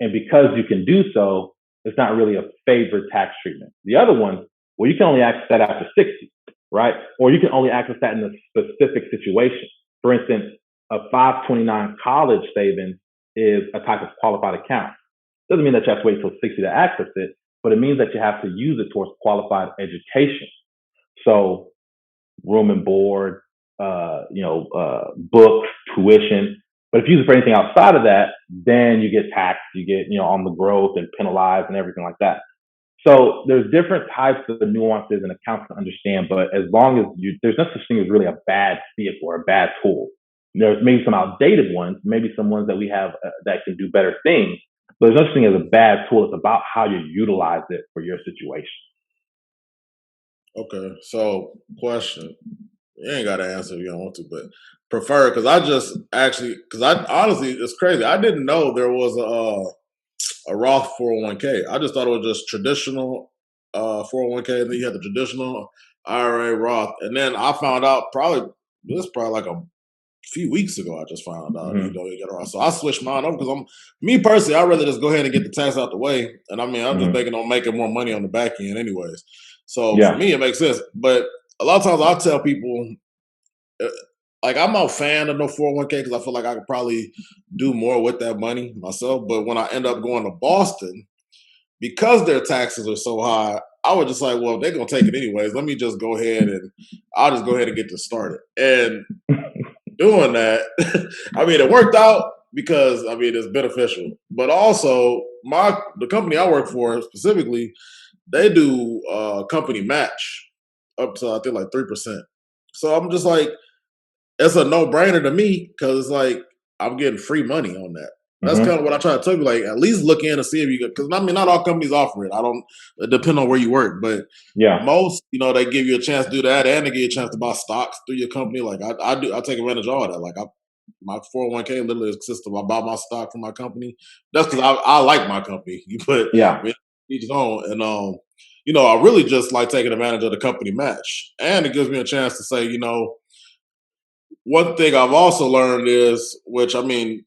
And because you can do so, it's not really a favored tax treatment. The other one, well, you can only access that after 60, right? Or you can only access that in a specific situation. For instance, a 529 college savings is a type of qualified account. Doesn't mean that you have to wait till 60 to access it, but it means that you have to use it towards qualified education. So room and board, books, tuition. But if you use it for anything outside of that, then you get taxed, you get, on the growth and penalized and everything like that. So there's different types of nuances and accounts to understand, but as long as there's no such thing as really a bad vehicle or a bad tool. There's maybe some outdated ones, maybe some ones that we have that can do better things, but there's no such thing as a bad tool. It's about how you utilize it for your situation. Okay, so question. You ain't got to answer if you don't want to, but prefer, because I just actually, because I honestly, it's crazy. I didn't know there was a Roth 401k. I just thought it was just traditional 401k, and then you had the traditional IRA Roth, and then I found out probably like a few weeks ago. I just found out Mm-hmm. you get a Roth, so I switched mine over because me personally, I'd rather just go ahead and get the tax out the way, and I mean I'm just Mm-hmm. making more money on the back end anyways. So for Yeah. me, it makes sense. But a lot of times I tell people, uh, like I'm not a fan of no 401k because I feel like I could probably do more with that money myself. But when I end up going to Boston, because their taxes are so high, I was just like, well, they're gonna take it anyways. Let me just go ahead and I'll just go ahead and get this started. And doing that, I mean, it worked out because I mean it's beneficial. But also, the company I work for specifically, they do company match up to I think like 3%. So I'm just like, it's a no brainer to me because it's like I'm getting free money on that. That's kind Mm-hmm. of what I try to tell you. Like, at least look in and see if you because I mean, not all companies offer it. I don't. It depends on where you work, but Yeah. most, they give you a chance to do that, and they give you a chance to buy stocks through your company. Like I do, I take advantage of all that. Like my 401k literally consists of I buy my stock from my company. That's because I like my company. But I Yeah. mean, each his own, and I really just like taking advantage of the company match, and it gives me a chance to say, one thing I've also learned is, which I mean,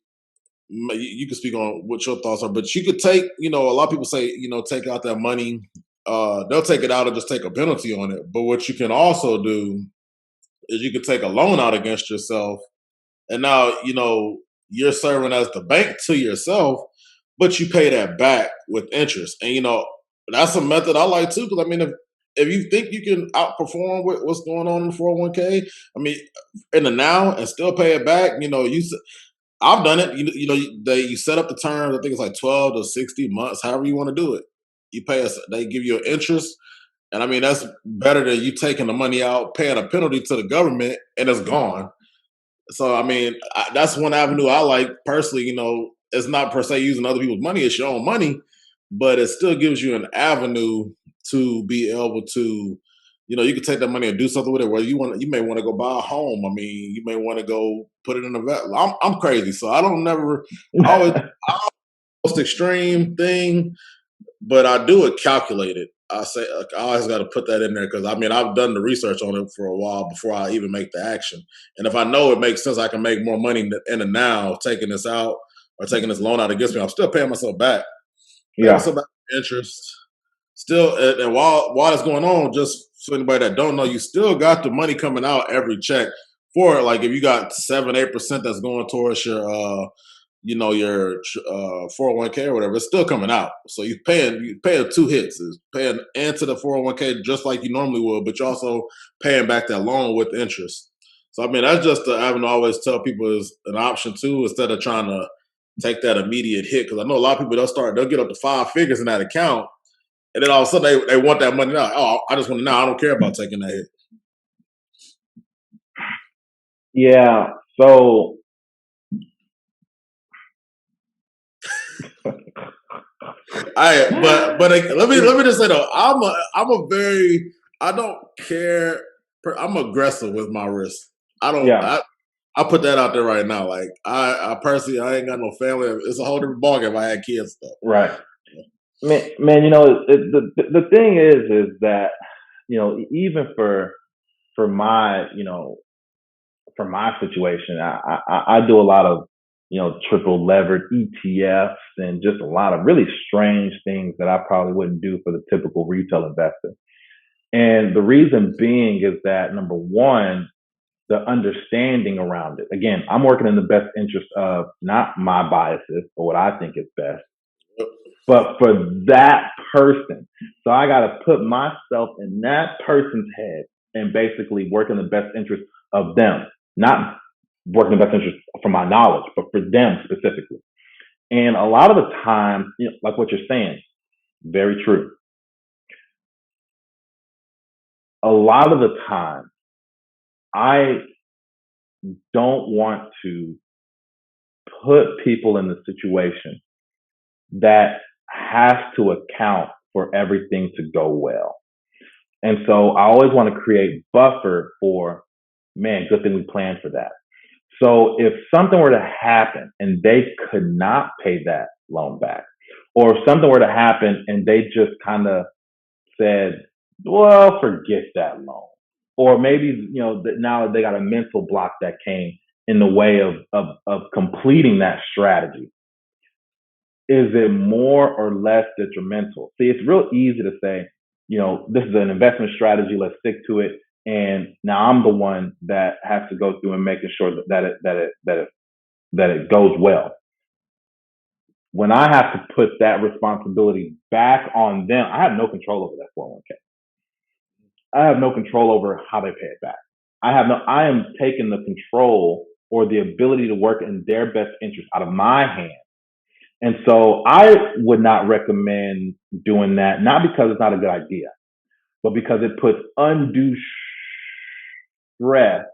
you can speak on what your thoughts are, but you could take, a lot of people say, take out that money. They'll take it out and just take a penalty on it. But what you can also do is you could take a loan out against yourself, and now you're serving as the bank to yourself, but you pay that back with interest. And that's a method I like too, because I mean, if you think you can outperform what's going on in the 401k, I mean, in the now and still pay it back, I've done it. You set up the terms. I think it's like 12 to 60 months, however you want to do it. You pay us. They give you an interest, and I mean that's better than you taking the money out, paying a penalty to the government, and it's gone. So I mean, that's one avenue I like personally. It's not per se using other people's money; it's your own money, but it still gives you an avenue to be able to, you can take that money and do something with it. Where you may want to go buy a home. I mean, you may want to go put it in a vet. I'm crazy, so I don't never always most extreme thing, but I do it calculated. I say I always got to put that in there because I mean I've done the research on it for a while before I even make the action. And if I know it makes sense, I can make more money in the now taking this out or taking this loan out against me. I'm still paying myself back, paying Yeah. myself back interest. Still, and while it's going on, just for anybody that don't know, you still got the money coming out every check for it. Like if you got 7-8% that's going towards your 401k or whatever, it's still coming out. So you paying two hits. Is paying into the 401k just like you normally would, but you're also paying back that loan with interest. So I mean that's just the avenue I always tell people is an option too, instead of trying to take that immediate hit. Because I know a lot of people they'll get up to 5 figures in that account, and then all of a sudden they want that money now. Oh, I just want it now. I don't care about taking that hit. Yeah. So Let me just say though, I'm a very I don't care. I'm aggressive with my risk. I don't. yeah. I put that out there right now. Like I personally, I ain't got no family. It's a whole different ballgame if I had kids though. Right. Man, the thing is that even for my for my situation, I do a lot of triple levered ETFs and just a lot of really strange things that I probably wouldn't do for the typical retail investor. And the reason being is that number one, the understanding around it. Again, I'm working in the best interest of not my biases or what I think is best, but for that person. So I got to put myself in that person's head and basically work in the best interest of them, not working in the best interest for my knowledge, but for them specifically. And a lot of the time, like what you're saying, very true. A lot of the time, I don't want to put people in the situation that has to account for everything to go well. And so I always want to create buffer for, man, good thing we planned for that. So if something were to happen and they could not pay that loan back, or if something were to happen and they just kind of said, well, forget that loan. Or maybe, now they got a mental block that came in the way of completing that strategy. Is it more or less detrimental? See, it's real easy to say, this is an investment strategy, let's stick to it. And now I'm the one that has to go through and making sure that it goes well. When I have to put that responsibility back on them, I have no control over that 401k. I have no control over how they pay it back. I am taking the control or the ability to work in their best interest out of my hands. And so I would not recommend doing that, not because it's not a good idea, but because it puts undue stress.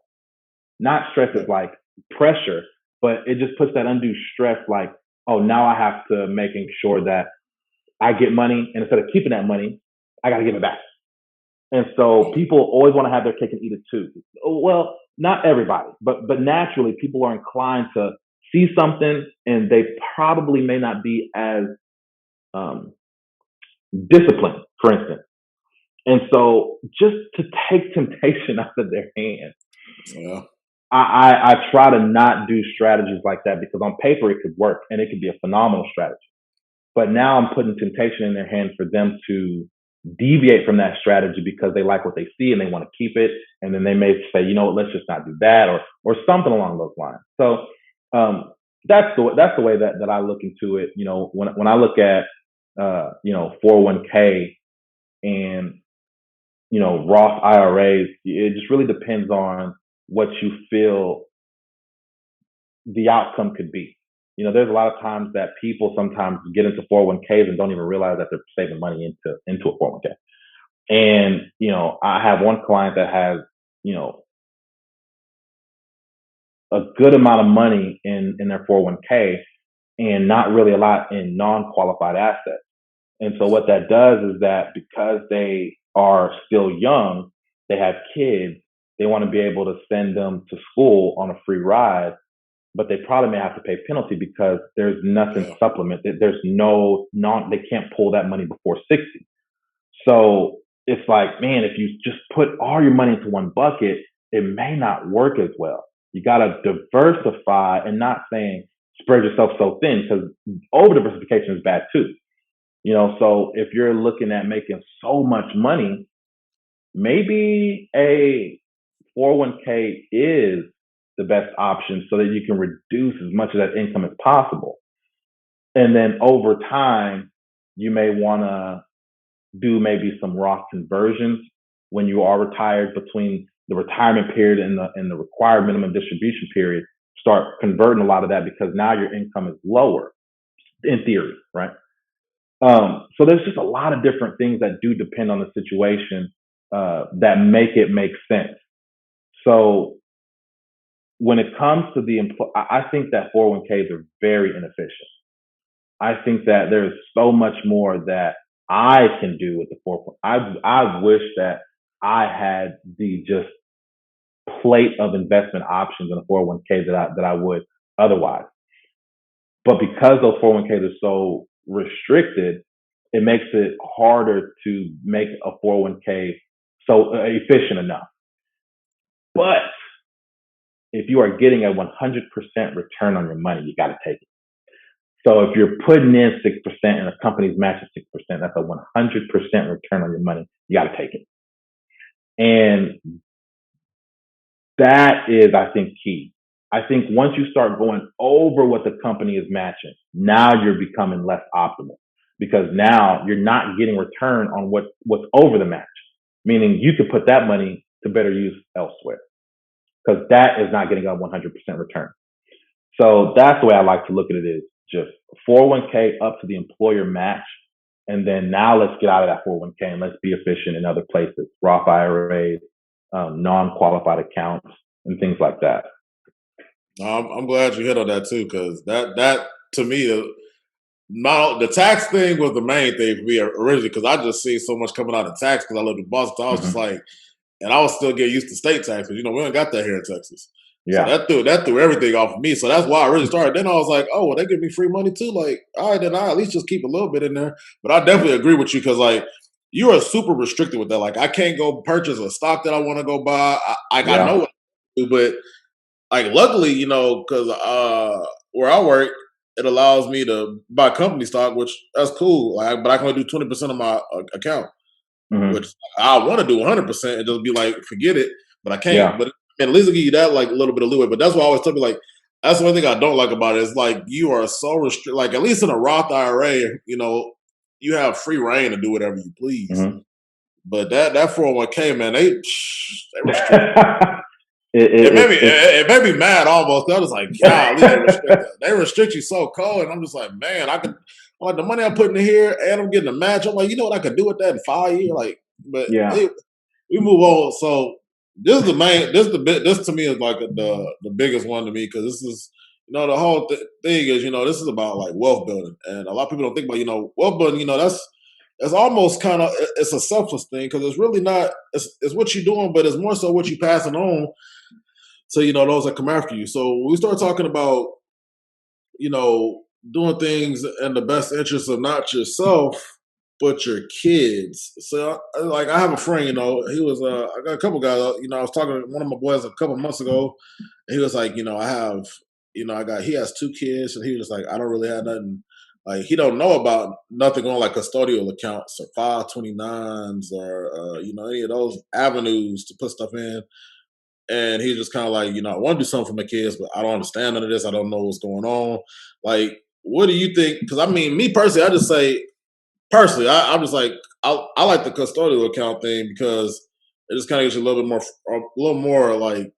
Not stress is like pressure, but it just puts that undue stress like, oh, now I have to making sure that I get money, and instead of keeping that money, I got to give it back. And so people always want to have their cake and eat it too. Well, not everybody, but naturally people are inclined to see something and they probably may not be as disciplined, for instance. And so just to take temptation out of their hands, Yeah. I try to not do strategies like that because on paper it could work and it could be a phenomenal strategy. But now I'm putting temptation in their hands for them to deviate from that strategy because they like what they see and they want to keep it. And then they may say, let's just not do that or something along those lines. So that's the way that I look into it. When I look at 401k and Roth IRAs, it just really depends on what you feel the outcome could be. There's a lot of times that people sometimes get into 401ks and don't even realize that they're saving money into a 401k. And, I have one client that has, a good amount of money in their 401k and not really a lot in non-qualified assets. And so what that does is that because they are still young, they have kids, they want to be able to send them to school on a free ride, but they probably may have to pay penalty because there's nothing supplement. There's they can't pull that money before 60. So it's like, man, if you just put all your money into one bucket, it may not work as well. You got to diversify and not saying spread yourself so thin because over diversification is bad too. So if you're looking at making so much money, maybe a 401k is the best option so that you can reduce as much of that income as possible. And then over time, you may want to do maybe some Roth conversions when you are retired between the retirement period and the required minimum distribution period. Start converting a lot of that because now your income is lower in theory, right? So there's just a lot of different things that do depend on the situation that make it make sense. So when it comes to I think that 401ks are very inefficient. I think that there's so much more that I can do with the 401k. I wish that I had the just plate of investment options in a 401k that I would otherwise. But because those 401ks are so restricted, it makes it harder to make a 401k so efficient enough. But if you are getting a 100% return on your money, you got to take it. So if you're putting in 6% and a company's matching 6%, that's a 100% return on your money. You got to take it. And That is, I think, key. I think once you start going over what the company is matching, now you're becoming less optimal because now you're not getting return on what's over the match, meaning you could put that money to better use elsewhere because that is not getting a 100% return. So that's the way I like to look at it is just 401k up to the employer match. And then now let's get out of that 401k and let's be efficient in other places, Roth IRAs, non-qualified accounts, and things like that. I'm glad you hit on that too, because that to me, not the tax thing was the main thing for me originally, because I just see so much coming out of tax because I lived in Boston. I was just Mm-hmm. like, and I was still getting used to state tax because we don't got that here in Texas. So Yeah. that threw everything off of me. So that's why I really started. Then I was like, oh, well, they give me free money too. Like, all right, then I at least just keep a little bit in there. But I definitely agree with you because like you are super restricted with that. Like I can't go purchase a stock that I want to go buy. I know Yeah. what to do, but like luckily, because where I work, it allows me to buy company stock, which that's cool. Like, but I can only do 20% of my account, which Mm-hmm. I want to do 100% and just be like, forget it, but I can't. Yeah. But at least it'll give you that like a little bit of leeway. But that's why I always tell me like that's the one thing I don't like about it is like you are so restricted. Like at least in a Roth IRA, you have free reign to do whatever you please. Mm-hmm. But that 401k man, they restrict. It's It made me mad almost. I was like, golly, they restrict you so cold, and I'm just like, man, I could like the money I'm putting in here, and I'm getting a match. I'm like, you know what I could do with that in 5 years, like, but yeah. we move on. So this is the main. This is the bit. This to me is like the biggest one to me because this is the whole thing is this is about like wealth building, and a lot of people don't think about wealth building. That's almost kind of it's a selfless thing because it's really not. It's what you're doing, but it's more so what you're passing on to those that come after you. So when we start talking about you know doing things in the best interest of not yourself but your kids. So like I have a friend, he was I got a couple guys, I was talking to one of my boys a couple months ago, and he was like, I have, he has two kids, and he was like, I don't really have nothing. Like he don't know about nothing on like custodial accounts or 529s or any of those avenues to put stuff in. And he's just kind of like, I want to do something for my kids, but I don't understand none of this. I don't know what's going on. Like, what do you think? Because I mean, me personally, I just say personally, I'm just like I like the custodial account thing because it just kind of gives you a little more like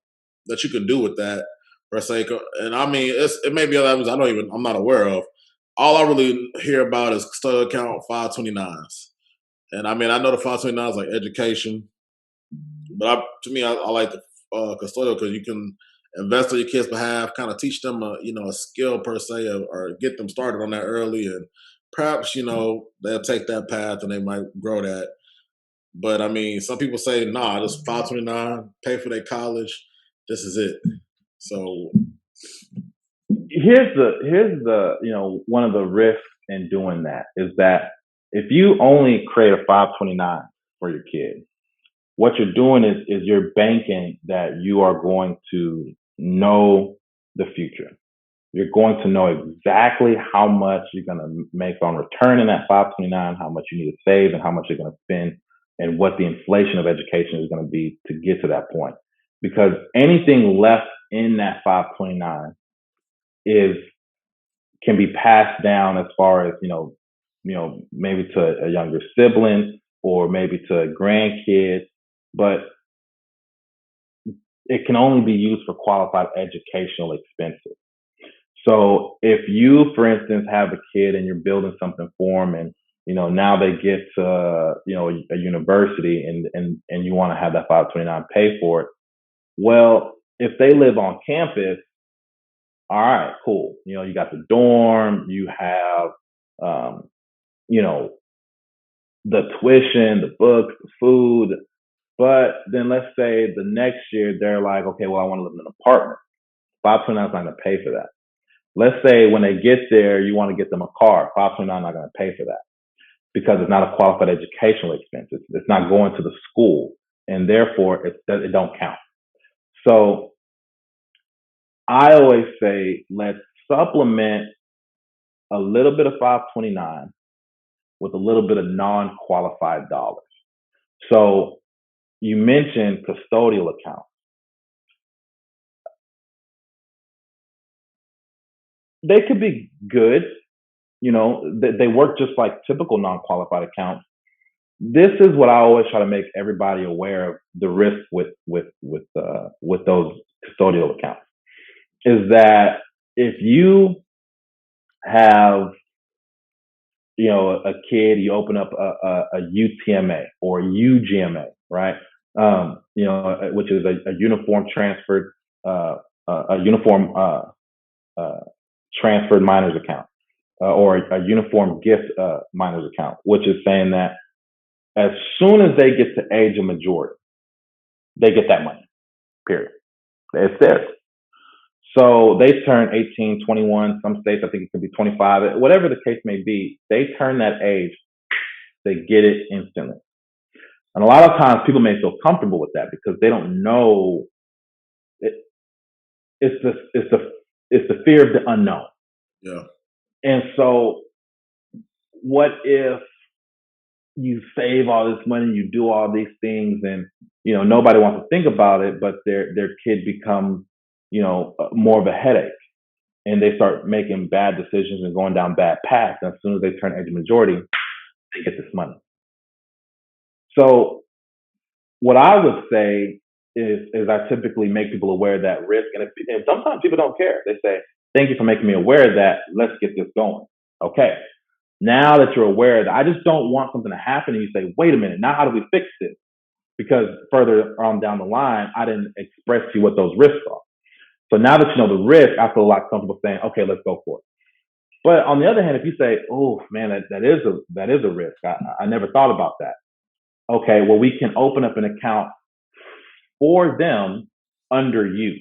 that you can do with that per se. And I mean, it may be other avenues I'm not aware of. All I really hear about is custodial account 529s, and I mean, I know the 529s like education, but to me, I like the custodial because you can invest on your kids' behalf, kind of teach them a skill per se, or get them started on that early, and perhaps they'll take that path and they might grow that. But I mean, some people say, "Nah, this 529, pay for their college. This is it." So, Here's the one of the risks in doing that is that if you only create a 529 for your kid, what you're doing is you're banking that you are going to know the future. You're going to know exactly how much you're going to make on return in that 529, how much you need to save, and how much you're going to spend, and what the inflation of education is going to be to get to that point. Because anything left in that 529 is can be passed down as far as maybe to a younger sibling or maybe to a grandkid, but it can only be used for qualified educational expenses. So if you, for instance, have a kid and you're building something for them, and now they get to a university, and you want to have that 529 pay for it. Well, if they live on campus, all right, cool. You got the dorm, you have um, you know the tuition, the books, the food. But then let's say the next year they're like, okay, well, I want to live in an apartment. 529 is not going to pay for that. Let's say when they get there, you want to get them a car. 529 is not going to pay for that because it's not a qualified educational expense. It's not going to the school, and therefore it don't count. So I always say let's supplement a little bit of 529 with a little bit of non-qualified dollars. So you mentioned custodial accounts. they could be good. They work just like typical non-qualified accounts. This is what I always try to make everybody aware of: the risk with those custodial accounts is that if you have a kid, you open up a UTMA or UGMA, right? Which is a uniform transferred a uniform transferred minors account, or a uniform gift minors account, which is saying that as soon as they get to age of majority, they get that money. Period. It's theirs. So they turn 18, 21. Some states, I think it could be 25. Whatever the case may be, they turn that age, they get it instantly. And a lot of times people may feel comfortable with that because they don't know. It's the fear of the unknown. Yeah. And so what if you save all this money, you do all these things, and nobody wants to think about it, but their kid becomes more of a headache, and they start making bad decisions and going down bad paths. And as soon as they turn age of majority, they get this money. So what I would say is I typically make people aware of that risk, and sometimes people don't care. They say, "Thank you for making me aware of that. Let's get this going." Okay. Now that you're aware that, I just don't want something to happen and you say, "Wait a minute, now how do we fix this?" Because further on down the line, I didn't express to you what those risks are. So now that you know the risk, I feel a lot comfortable saying, "Okay, let's go for it." But on the other hand, if you say, "Oh man, that is a risk. I never thought about that." Okay, well, we can open up an account for them under you,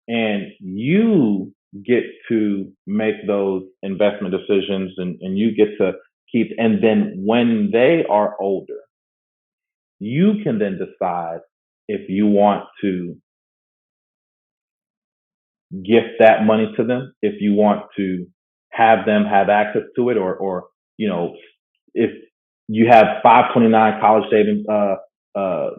and you get to make those investment decisions, and you get to keep. And then when they are older, you can then decide if you want to gift that money to them, if you want to have them have access to it, or if you have 529 college savings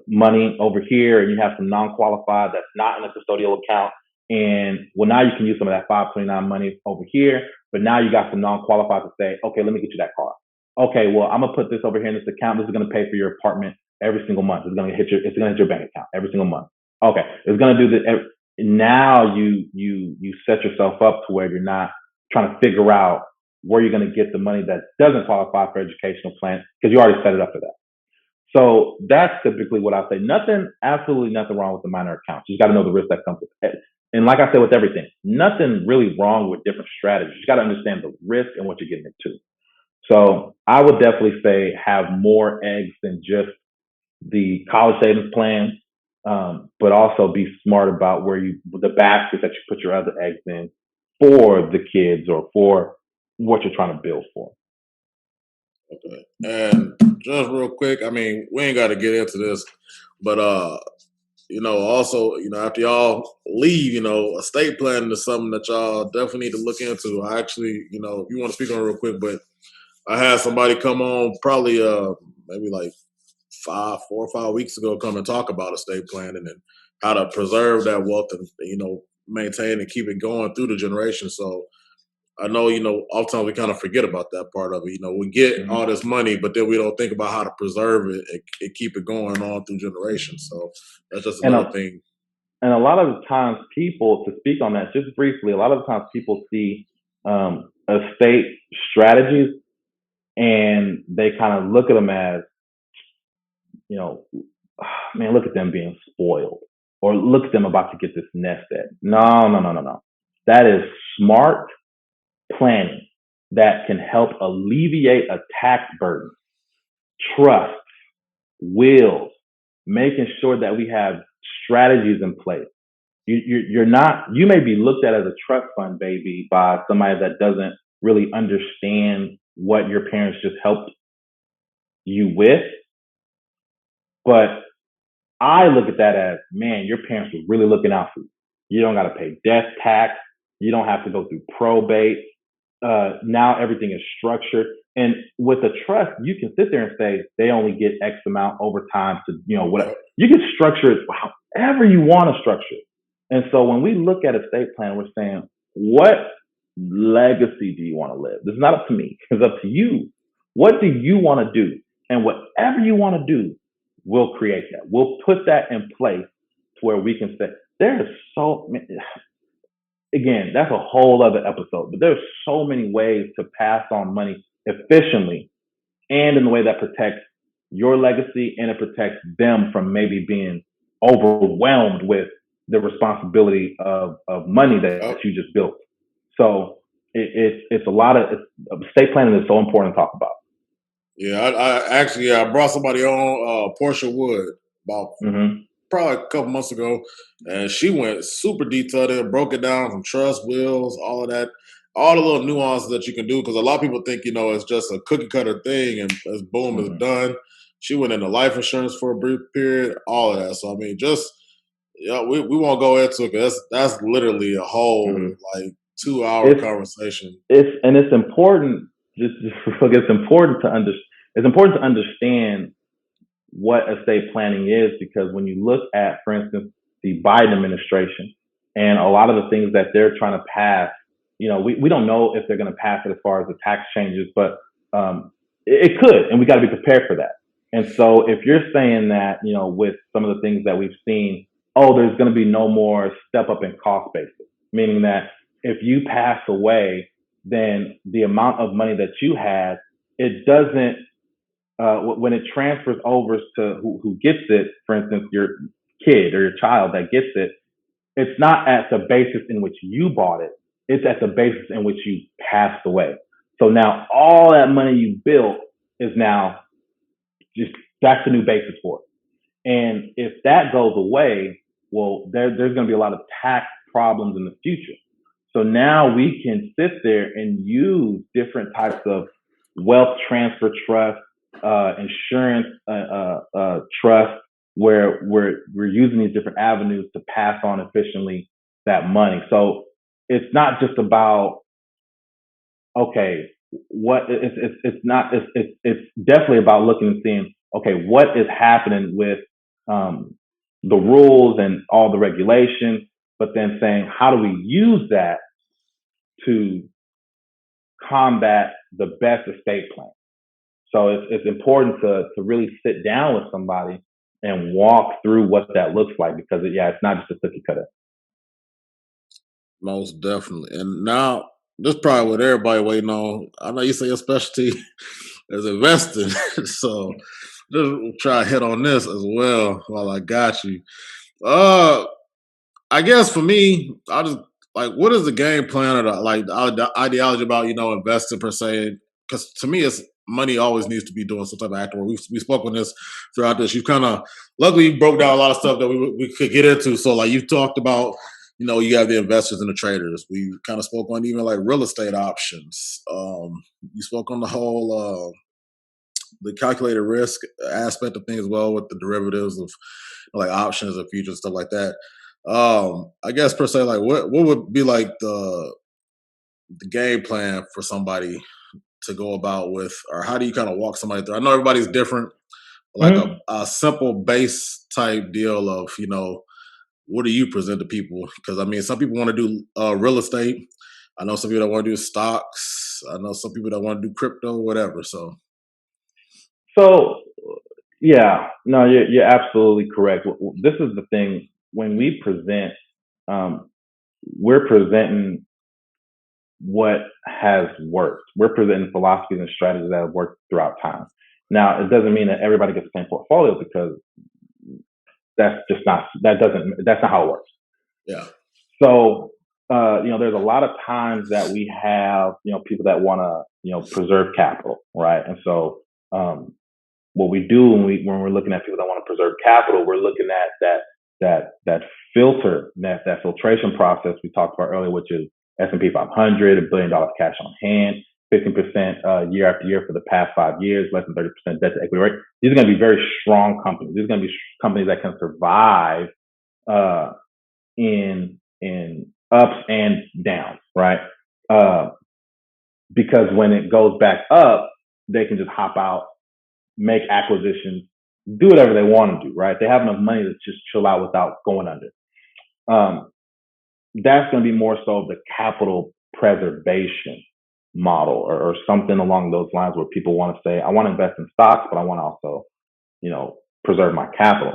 money over here, and you have some non-qualified that's not in a custodial account, and now you can use some of that 529 money over here, but now you got some non-qualified to say, "Okay, let me get you that car." Okay, well, I'm gonna put this over here in this account. This is gonna pay for your apartment every single month. It's gonna hit your bank account every single month. Okay, it's gonna do this. Now you set yourself up to where you're not trying to figure out where you're going to get the money that doesn't qualify for educational plan, because you already set it up for that. So that's typically what I say. Absolutely nothing wrong with the minor accounts. You got to know the risk that comes with it. And like I said, with everything, nothing really wrong with different strategies. You got to understand the risk and what you're getting into. So I would definitely say have more eggs than just the college savings plan, but also be smart about the basket that you put your other eggs in for the kids or for what you're trying to build for. Okay. And just real quick, I mean, we ain't got to get into this, but also, after y'all leave, estate planning is something that y'all definitely need to look into. I actually, if you want to speak on it real quick, but I had somebody come on probably maybe like 4 or 5 weeks ago, come and talk about estate planning and how to preserve that wealth and maintain and keep it going through the generation. So I know, oftentimes we kind of forget about that part of it. We get all this money, but then we don't think about how to preserve it and keep it going on through generations. So that's just another thing. And a lot of the times people, to speak on that just briefly, a lot of the times people see estate strategies and they kind of look at them as, man, look at them being spoiled, or look at them about to get this nest egg. No, no, no, no, no. That is smart planning that can help alleviate a tax burden, trust, wills, making sure that we have strategies in place. You may be looked at as a trust fund baby by somebody that doesn't really understand what your parents just helped you with. But I look at that as, man, your parents were really looking out for you. You don't got to pay death tax. You don't have to go through probate. Now everything is structured. And with a trust, you can sit there and say they only get X amount over time to, whatever. You can structure it however you want to structure it. And so when we look at estate plan, we're saying, what legacy do you want to live? This is not up to me. It's up to you. What do you want to do? And whatever you want to do, we'll create that. We'll put that in place to where we can say, there is so many, again, that's a whole other episode, but there's so many ways to pass on money efficiently and in a way that protects your legacy and it protects them from maybe being overwhelmed with the responsibility of money that Yep. you just built. So it's a lot of estate planning is so important to talk about. Yeah, I actually I brought somebody on, Portia Wood, about Mm-hmm. probably a couple months ago, and she went super detailed and broke it down from trust, wills, all of that, all the little nuances that you can do. Because a lot of people think it's just a cookie cutter thing, and as boom, it's Mm-hmm. done. She went into life insurance for a brief period, all of that. So I mean, just we won't go into it. 'Cause that's literally a whole Mm-hmm. like 2 hour It's conversation. it's important. Just it's important to it's important to understand what estate planning is because when you look at, for instance, the Biden administration and a lot of the things that they're trying to pass, we don't know if they're going to pass it as far as the tax changes, but it could, and we got to be prepared for that. And so if you're saying that, with some of the things that we've seen, oh, there's going to be no more step up in cost basis, meaning that if you pass away, then the amount of money that you had, it doesn't when it transfers over to who gets it, for instance, your kid or your child that gets it, it's not at the basis in which you bought it. It's at the basis in which you passed away. So now all that money you built is now just that's the new basis for it. And if that goes away, well, there's going to be a lot of tax problems in the future. So now we can sit there and use different types of wealth transfer trust, insurance trust, where we're using these different avenues to pass on efficiently that money. So it's not just about okay, what it's not it's definitely about looking and seeing okay what is happening with the rules and all the regulations, but then saying how do we use that to combat the best estate plan. So it's important to really sit down with somebody and walk through what that looks like because it's not just a cookie cutter. Most definitely. And now this probably what everybody waiting on. I know you say your specialty is investing, so just try to hit on this as well while I got you. Uh, I guess for me, I just like what is the game plan or the ideology about investing per se? Because to me, it's money always needs to be doing some type of active work. We spoke on this throughout this. You kind of luckily you broke down a lot of stuff that we could get into. So like you talked about, you have the investors and the traders. We kind of spoke on even like real estate options. You spoke on the whole the calculated risk aspect of things as well with the derivatives of like options and futures stuff like that. I guess per se, like what would be like the game plan for somebody to go about with, or how do you kind of walk somebody through? I know everybody's different, but like a, Mm-hmm. a simple base type deal of what do you present to people? Because I mean, some people want to do real estate. I know some people that want to do stocks. I know some people that want to do crypto, whatever. So So yeah, no, you're absolutely correct. This is the thing when we present, um, we're presenting what has worked. We're presenting philosophies and strategies that have worked throughout time. Now, it doesn't mean that everybody gets the same portfolio because that's not how it works. yeah. So, there's a lot of times that we have, people that want to, preserve capital, right? And so, what we do when we're looking at people that want to preserve capital, we're looking at that filter, that filtration process we talked about earlier, which is S&P 500, $1 billion cash on hand, 15% year after year for the past 5 years, less than 30% debt to equity rate. These are going to be very strong companies. These are going to be companies that can survive uh, in ups and downs, right? Uh, because when it goes back up, they can just hop out, make acquisitions, do whatever they want to do, right? They have enough money to just chill out without going under. Um, that's going to be more so the capital preservation model or something along those lines where people want to say, I want to invest in stocks, but I want to also, preserve my capital.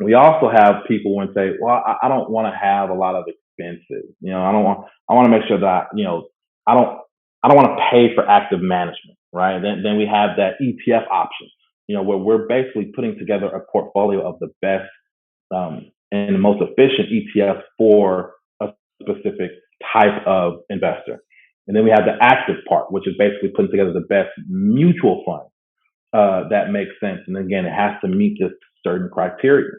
We also have people when say, well, I don't want to have a lot of expenses. I want to make sure that, I don't, I don't want to pay for active management, right? Then we have that ETF option, where we're basically putting together a portfolio of the best and the most efficient ETFs for a specific type of investor. And then we have the active part, which is basically putting together the best mutual fund that makes sense. And again, it has to meet this certain criteria.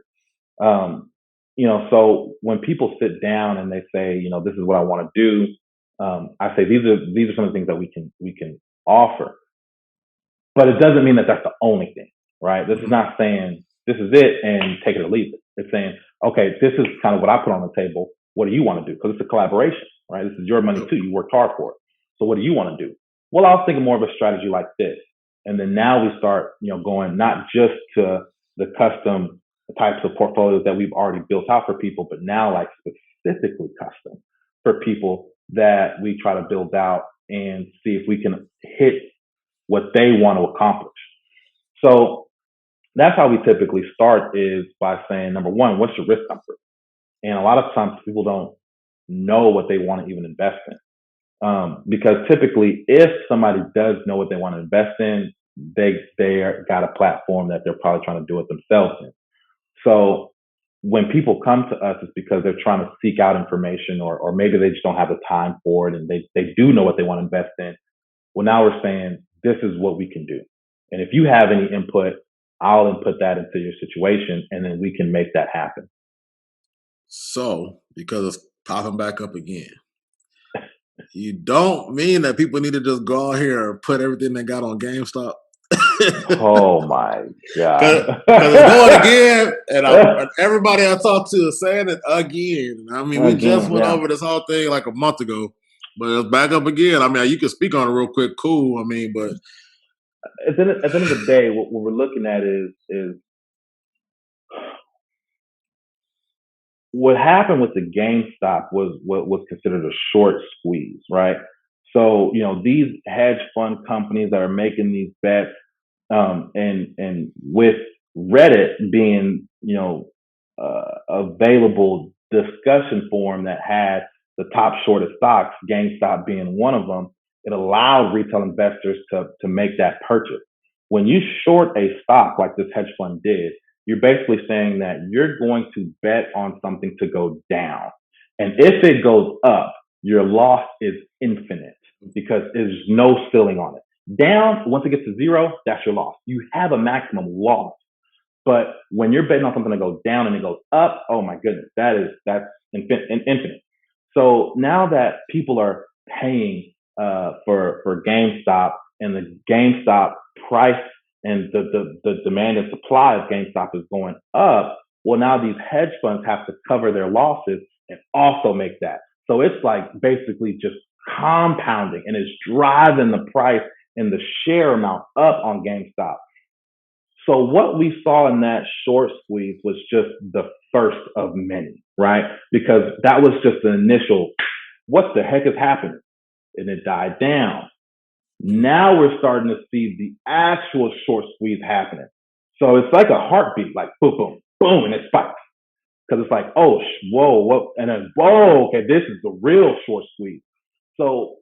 So when people sit down and they say, this is what I want to do, I say these are some of the things that we can offer. But it doesn't mean that that's the only thing, right? This is not saying this is it and take it or leave it. It's saying, okay, this is kind of what I put on the table. What do you want to do? Because it's a collaboration, right? This is your money too. You worked hard for it. So what do you want to do? Well, I was thinking more of a strategy like this. And then now we start, going not just to the custom types of portfolios that we've already built out for people, but now like specifically custom for people that we try to build out and see if we can hit what they want to accomplish. So that's how we typically start, is by saying, number one, what's your risk comfort? And a lot of times people don't know what they want to even invest in. Because typically, if somebody does know what they want to invest in, they got a platform that they're probably trying to do it themselves in. So when people come to us, it's because they're trying to seek out information, or maybe they just don't have the time for it, and they do know what they want to invest in. Well, now we're saying this is what we can do, and if you have any input, I'll input that into your situation, and then we can make that happen. So, because it's popping back up again, you don't mean that people need to just go out here and put everything they got on GameStop? Oh my Because God. it's doing again, and everybody I talk to is saying it again. I mean, we just Again, went yeah. over this whole thing like a month ago, but it's back up again. I mean, you can speak on it real quick, cool. I mean, but At the end of the day, what we're looking at is what happened with the GameStop was what was considered a short squeeze, right? So, these hedge fund companies that are making these bets, and with Reddit being, available discussion forum that had the top shorted stocks, GameStop being one of them, it allowed retail investors to make that purchase. When you short a stock like this hedge fund did, you're basically saying that you're going to bet on something to go down. And if it goes up, your loss is infinite because there's no ceiling on it. Down, once it gets to zero, that's your loss. You have a maximum loss. But when you're betting on something that goes down and it goes up, oh my goodness, that's infinite. So now that people are paying for GameStop, and the GameStop price and the demand and supply of GameStop is going up, well, now these hedge funds have to cover their losses and also make that. So it's like basically just compounding, and it's driving the price and the share amount up on GameStop. So what we saw in that short squeeze was just the first of many, right? Because that was just the initial, what the heck is happening? And it died down. Now we're starting to see the actual short squeeze happening. So it's like a heartbeat, like boom, boom, boom, and it spikes. Because it's like, oh, whoa, whoa, and then, whoa, okay, this is the real short squeeze. So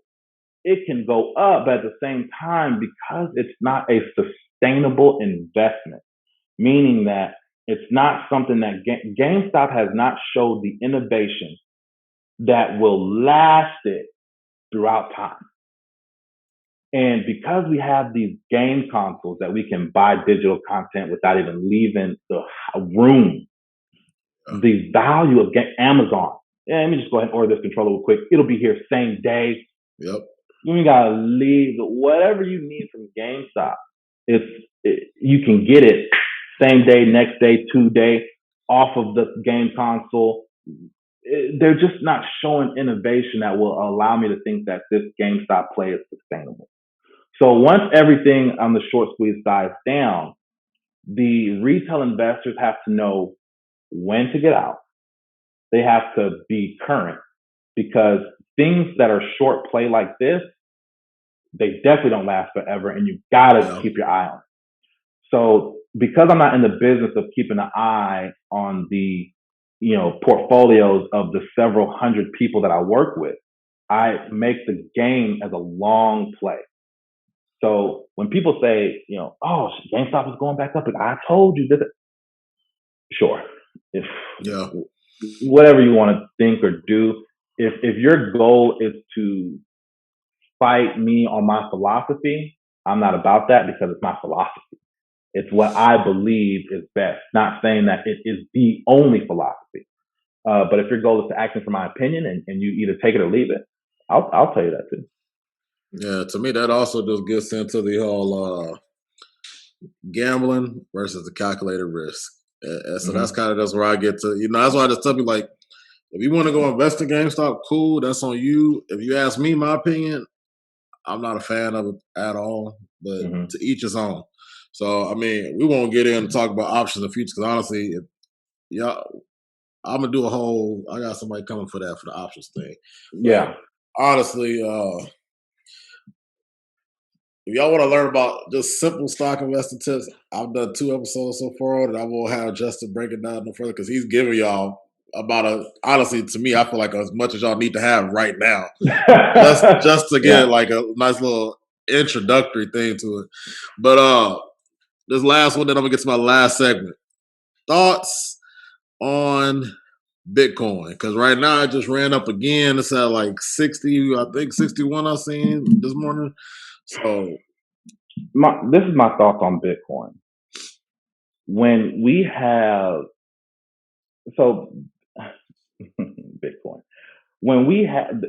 it can go up, but at the same time, because it's not a sustainable investment, meaning that it's not something that GameStop has not showed the innovation that will last it throughout time. And because we have these game consoles that we can buy digital content without even leaving the room, the value of Amazon. Yeah, let me just go ahead and order this controller real quick. It'll be here same day. Yep. You gotta leave whatever you need from GameStop. You can get it same day, next day, 2 day off of the game console. They're just not showing innovation that will allow me to think that this GameStop play is sustainable. So once everything on the short squeeze dies down, the retail investors have to know when to get out. They have to be current, because things that are short play like this, they definitely don't last forever, and you've got to Yeah. keep your eye on it. So because I'm not in the business of keeping an eye on the, portfolios of the several hundred people that I work with, I make the game as a long play. So when people say, oh, GameStop is going back up, I told you that. Sure, if Yeah. whatever you want to think or do, if your goal is to fight me on my philosophy, I'm not about that because it's my philosophy. It's what I believe is best. Not saying that it is the only philosophy. But if your goal is to ask me for my opinion and you either take it or leave it, I'll tell you that too. Yeah. To me, that also just gets into the whole gambling versus the calculated risk. And so that's Mm-hmm. kind of that's where I get to. That's why I just tell you, like, if you want to go invest in GameStop, cool. That's on you. If you ask me my opinion, I'm not a fan of it at all. But Mm-hmm. to each his own. So I mean, we won't get in and talk about options in the future because honestly, yeah, I'm gonna do a whole. I got somebody coming for that for the options thing. But Yeah. honestly, if y'all want to learn about just simple stock investing tips, I've done 2 episodes so far, and I will have Justin break it down no further because he's giving y'all about honestly, to me, I feel like as much as y'all need to have right now, just to get Yeah. like a nice little introductory thing to it. But this last one, then I'm gonna get to my last segment. Thoughts on Bitcoin? Because right now it just ran up again. It's at like 60, I think 61 I seen this morning. So This is my thoughts on Bitcoin. When we have so Bitcoin, when we have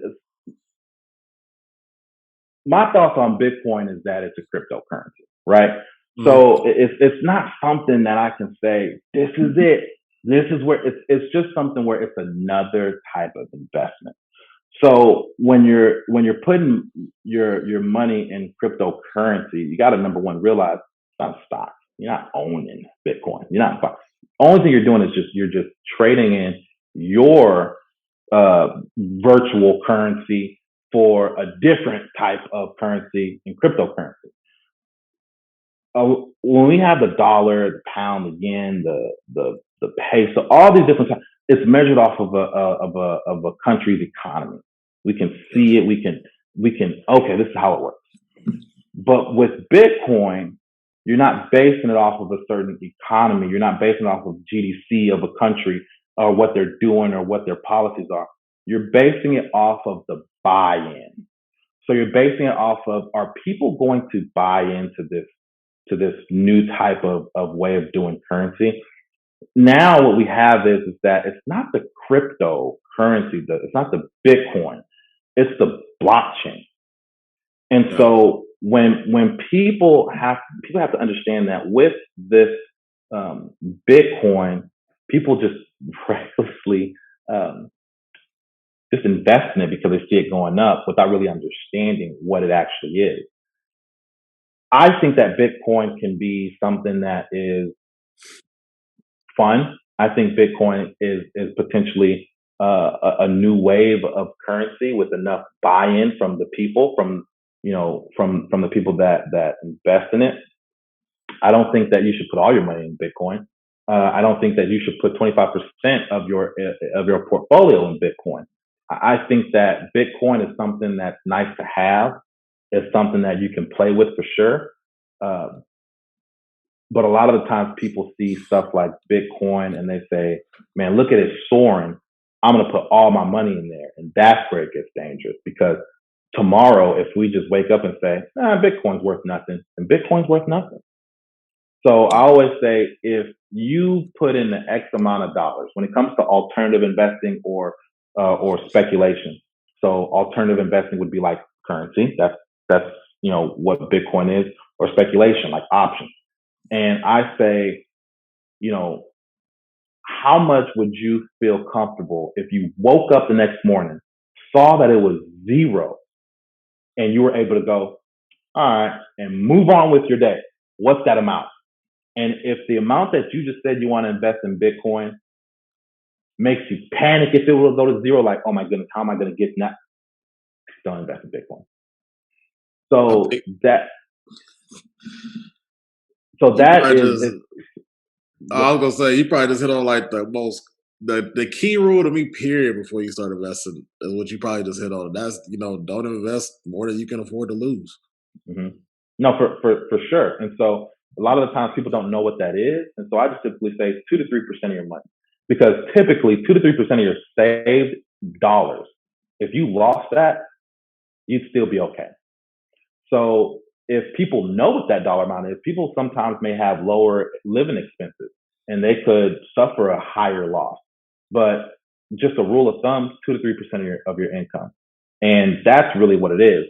my thoughts on Bitcoin is that it's a cryptocurrency, right? mhm, So it's not something that I can say this is it. This is where it's just something where it's another type of investment. So when you're putting your money in cryptocurrency, you got to number one realize it's not a stock. You're not owning Bitcoin. You're not. Only thing you're doing is you're just trading in your virtual currency for a different type of currency in cryptocurrency. When we have the dollar, the pound, the yen, the peso, all these different, it's measured off of a country's economy. We can see it. We can. Okay, this is how it works. But with Bitcoin, you're not basing it off of a certain economy. You're not basing it off of GDC of a country or what they're doing or what their policies are. You're basing it off of the buy-in. So you're basing it off of, are people going to buy into this new type of way of doing currency? Now what we have is that it's not the cryptocurrency, it's not the Bitcoin, it's the blockchain. And yeah, so when people have to understand that with this Bitcoin, people just recklessly um, just invest in it because they see it going up without really understanding what it actually is. I think that Bitcoin can be something that is fun. I think Bitcoin is potentially a new wave of currency with enough buy-in from the people, from the people that invest in it. I don't think that you should put all your money in Bitcoin. I don't think that you should put 25% of your portfolio in Bitcoin. I think that Bitcoin is something that's nice to have. It's something that you can play with for sure. Uh, but a lot of the times people see stuff like Bitcoin and they say, man, look at it soaring. I'm going to put all my money in there. And that's where it gets dangerous because tomorrow, if we just wake up and say, Bitcoin's worth nothing, and Bitcoin's worth nothing. So I always say, if you put in the X amount of dollars when it comes to alternative investing or speculation. So alternative investing would be like currency. That's what Bitcoin is, or speculation like options. And I say, you know, how much would you feel comfortable if you woke up the next morning, saw that it was zero, and you were able to go, all right, and move on with your day? What's that amount? And if the amount that you just said you want to invest in Bitcoin makes you panic if it will go to zero, like, oh my goodness, how am I going to get that? don't invest in Bitcoin. I So think that so you that probably just is I was gonna say you probably just hit on like the key rule to me period before you start investing is what you probably just hit on. That's don't invest more than you can afford to lose. mhm. No, for sure. And so a lot of the times people don't know what that is. And so I just typically say 2 to 3% of your money. Because typically 2 to 3% of your saved dollars, if you lost that, you'd still be okay. So if people know what that dollar amount is, people sometimes may have lower living expenses and they could suffer a higher loss. But just a rule of thumb, 2 to 3% of your income. And that's really what it is.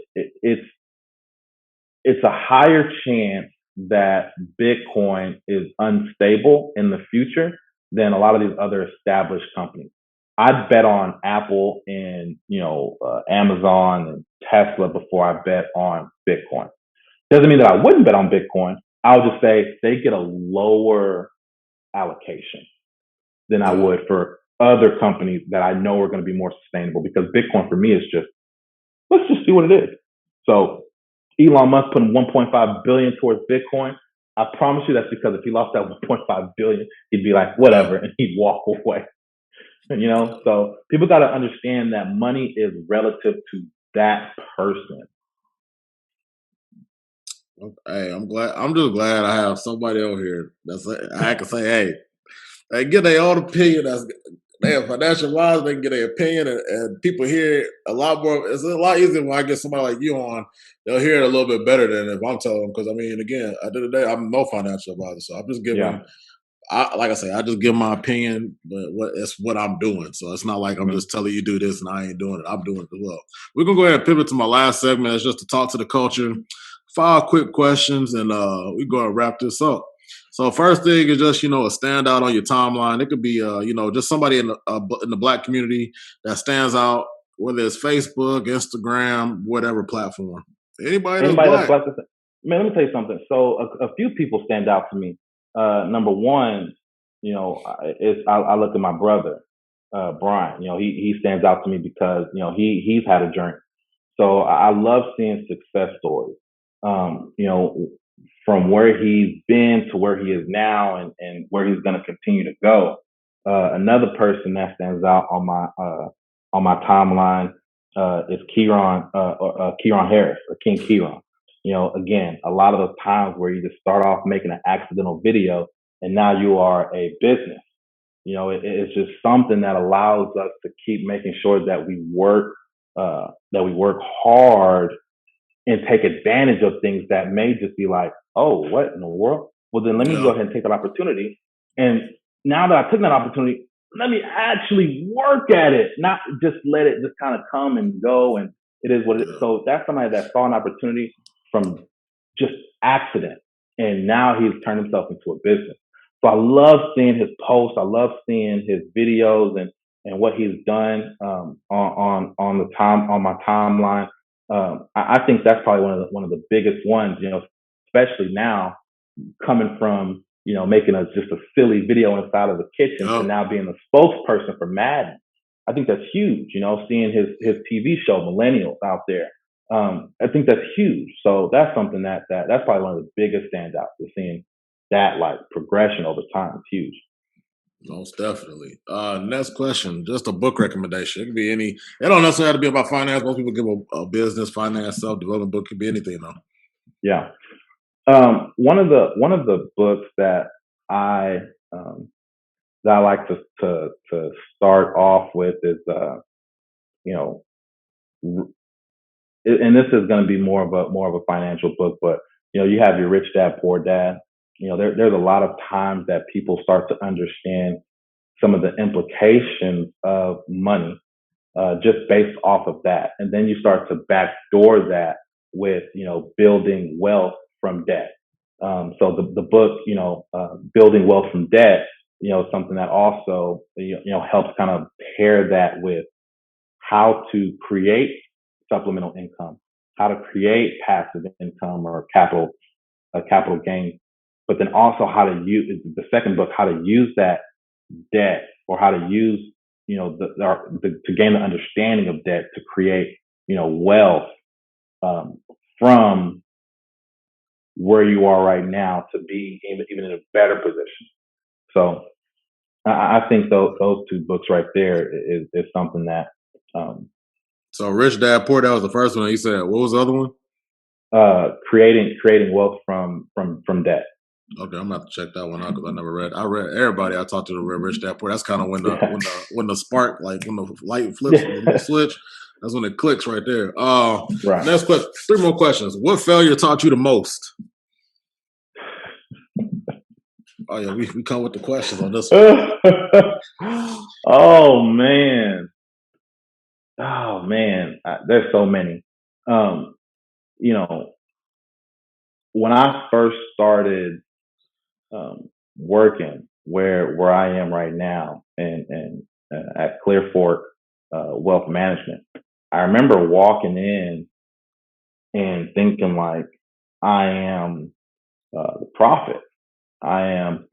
It's a higher chance that Bitcoin is unstable in the future than a lot of these other established companies. I'd bet on Apple and Amazon and Tesla before I bet on Bitcoin. Doesn't mean that I wouldn't bet on Bitcoin. I'll just say they get a lower allocation than I Yeah. would for other companies that I know are going to be more sustainable. Because Bitcoin for me is just, let's just see what it is. So Elon Musk putting 1.5 billion towards Bitcoin. I promise you that's because if he lost that 1.5 billion, he'd be like, Yeah. whatever, and he'd walk away. So people got to understand that money is relative to that person. Hey, I'm just glad I have somebody over here I can say, hey, they get their own opinion. They have financial advisor. They can get their opinion, and people hear it a lot more. It's a lot easier when I get somebody like you on. They'll hear it a little bit better than if I'm telling them. Because I mean, again, at the end of the day, I'm no financial advisor, so I'm just Yeah. giving. Like I say, I just give my opinion, but it's what I'm doing. So it's not like I'm Mm-hmm. just telling you do this and I ain't doing it. I'm doing it as well. We're gonna go ahead and pivot to my last segment. It's just to talk to the culture. 5 quick questions, and we're gonna wrap this up. So first thing is just a standout on your timeline. It could be just somebody in the Black community that stands out, whether it's Facebook, Instagram, whatever platform. Anybody that's Anybody that's Black. Black, man, let me tell you something. So a few people stand out to me. Number one, I look at my brother, Brian. He stands out to me because he's had a journey. So I love seeing success stories. From where he's been to where he is now, and where he's going to continue to go. Another person that stands out on my timeline is Kieran Harris, or King Kieran. Again, a lot of those times where you just start off making an accidental video and now you are a business. It's just something that allows us to keep making sure that we work hard and take advantage of things that may just be like, oh, what in the world? Well, then let me go Yeah, ahead and take that opportunity. And now that I took that opportunity, let me actually work at it, not just let it just kind of come and go. And it is what it is. yeah. So that's somebody that saw an opportunity from just accident. And now he's turned himself into a business. So I love seeing his posts. I love seeing his videos and what he's done on my timeline. I think that's probably one of the biggest ones, especially now coming from making just a silly video inside of the kitchen to Yep. now being the spokesperson for Madden. I think that's huge. Seeing his TV show Millennials out there. I think that's huge. So that's something that's probably one of the biggest standouts, is seeing that like progression over time. It's huge. Most definitely. Next question, just a book recommendation. It could be any. It don't necessarily have to be about finance. Most people give a business, finance, self development book. Could be anything though. Yeah. One of the books I um, that I like to start off with is you know and this is going to be more of a financial book, but you have your Rich Dad Poor Dad. There's a lot of times that people start to understand some of the implications of money just based off of that, and then you start to backdoor that with building wealth from debt. So the book, building wealth from debt, something that also helps kind of pair that with how to create supplemental income, how to create passive income or capital gain, but then also how to use the second book, how to use that debt, or how to use to gain the understanding of debt to create wealth from where you are right now to be even in a better position. So I think those two books right there is something that So Rich Dad Poor, that was the first one. You said what was the other one? creating wealth from debt. Okay, I'm gonna have to check that one out because I never read. I read everybody I talked to read Rich Dad Poor. That's kind of when the spark, like when the light flips, the little Yeah. switch. That's when it clicks right there. Right. Next question. 3 more questions. What failure taught you the most? Oh yeah, we come with the questions on this one. Oh man. Oh man. There's so many. Um, you know, when I first started working where I am right now and at Clear Fork Wealth Management, I remember walking in and thinking like I am the prophet. I am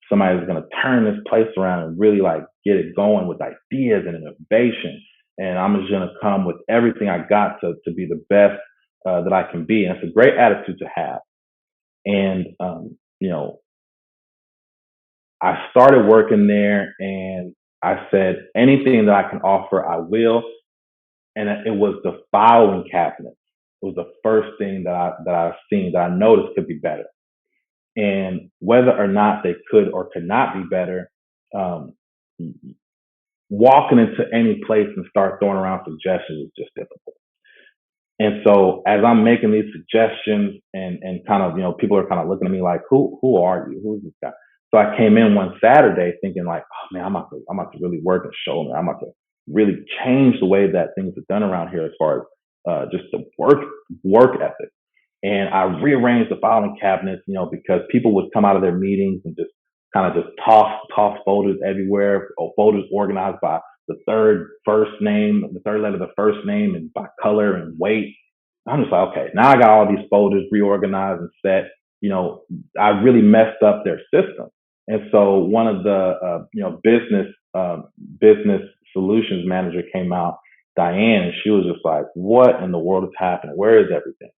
somebody who's going to turn this place around and really like get it going with ideas and innovation. And I'm just going to come with everything I got to be the best that I can be. And it's a great attitude to have. And, I started working there and I said, anything that I can offer, I will. And it was the filing cabinet. It was the first thing that I seen that I noticed could be better. And whether or not they could or could not be better, um, walking into any place and start throwing around suggestions is just difficult. And so as I'm making these suggestions and kind of, people are kind of looking at me like, who are you? Who's this guy? So I came in one Saturday thinking like, oh man, I'm about to really work and show me. I'm about to really change the way that things are done around here as far as just the work ethic. And I rearranged the filing cabinets, because people would come out of their meetings and just kind of just toss folders everywhere, or folders organized by the third letter of the first name, and by color and weight. I'm just like, okay, now I got all these folders reorganized and set. I really messed up their system. And so one of the business solutions manager came out, Diane, and she was just like, "What in the world is happening? Where is everything?"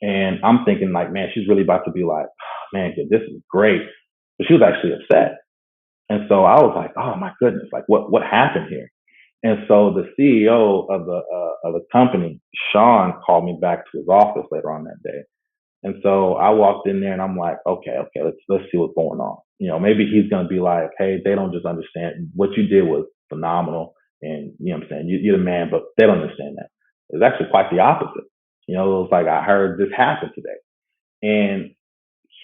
And I'm thinking like, man, she's really about to be like, oh, man, this is great. But she was actually upset. And so I was like, oh my goodness, like what happened here? And so the CEO of the company, Sean, called me back to his office later on that day. And so I walked in there and I'm like, okay, let's see what's going on. Maybe he's gonna be like, hey, they don't just understand what you did was phenomenal, and what I'm saying, you're the man, but they don't understand that. It's actually quite the opposite. It was like I heard this happen today, and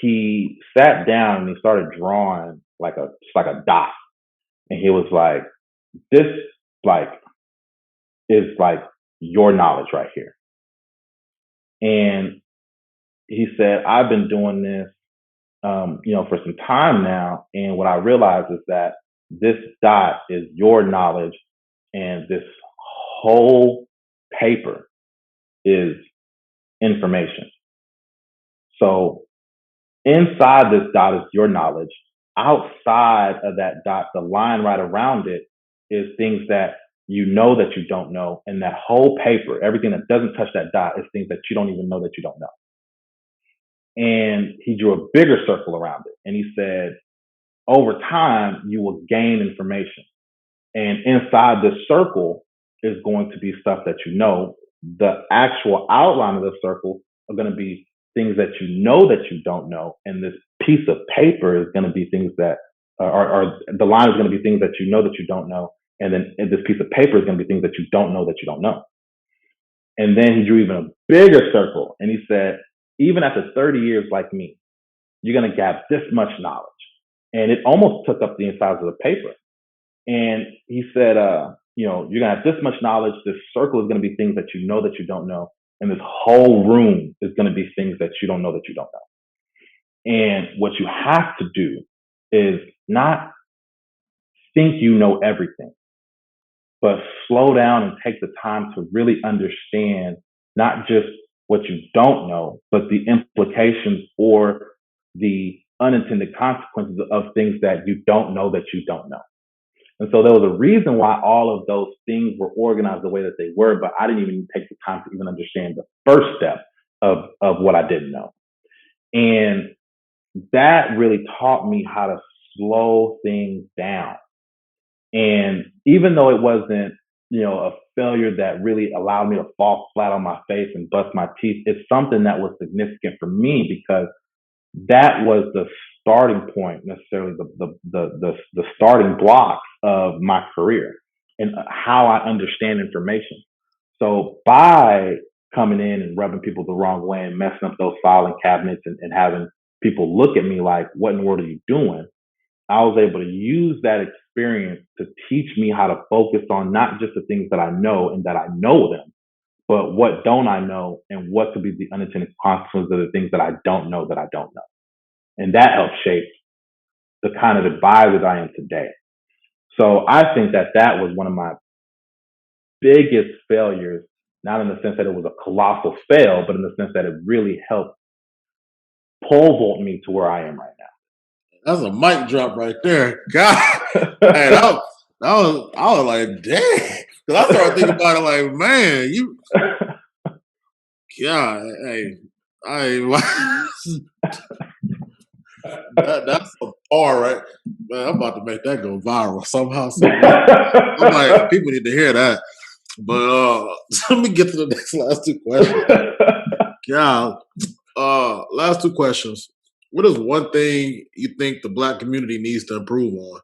he sat down and he started drawing just like a dot, and he was like, this like is like your knowledge right here, and he said, I've been doing this for some time now. And what I realized is that this dot is your knowledge, and this whole paper is information. So inside this dot is your knowledge. Outside of that dot, the line right around it is things that you know that you don't know. And that whole paper, everything that doesn't touch that dot, is things that you don't even know that you don't know. And he drew a bigger circle around it. And he said, over time, you will gain information. And inside this circle is going to be stuff that you know. The actual outline of the circle are going to be things that you don't know. And this piece of paper is going to be things that or the line is going to be things that you don't know. And then this piece of paper is going to be things that you don't know that you don't know. And then he drew even a bigger circle. And he said, even after 30 years like me, you're going to have this much knowledge. And it almost took up the inside of the paper. And he said, you're going to have this much knowledge. This circle is going to be things that you know that you don't know. And this whole room is going to be things that you don't know that you don't know. And what you have to do is not think you know everything, but slow down and take the time to really understand not just what you don't know, but the implications or the unintended consequences of things that you don't know that you don't know. And so there was a reason why all of those things were organized the way that they were, but I didn't even take the time to even understand the first step of what I didn't know. And that really taught me how to slow things down. And even though it wasn't, a failure that really allowed me to fall flat on my face and bust my teeth, it's something that was significant for me because that was the starting point, necessarily the starting blocks of my career and how I understand information. So by coming in and rubbing people the wrong way and messing up those filing cabinets and having people look at me like, what in the world are you doing? I was able to use that experience to teach me how to focus on not just the things that I know and that I know them, but what don't I know and what could be the unintended consequences of the things that I don't know that I don't know. And that helped shape the kind of advisor that I am today. So I think that that was one of my biggest failures, not in the sense that it was a colossal fail, but in the sense that it really helped pole vault me to where I am right That's a mic drop right there. God, hey, now. I was like, dang. Because I started thinking about it like, man, you, God, hey, I that's a bar, right? Man, I'm about to make that go viral somehow, some way. I'm like, people need to hear that. But let me get to the last two questions. Yeah, last two questions. What is one thing you think the Black community needs to improve on?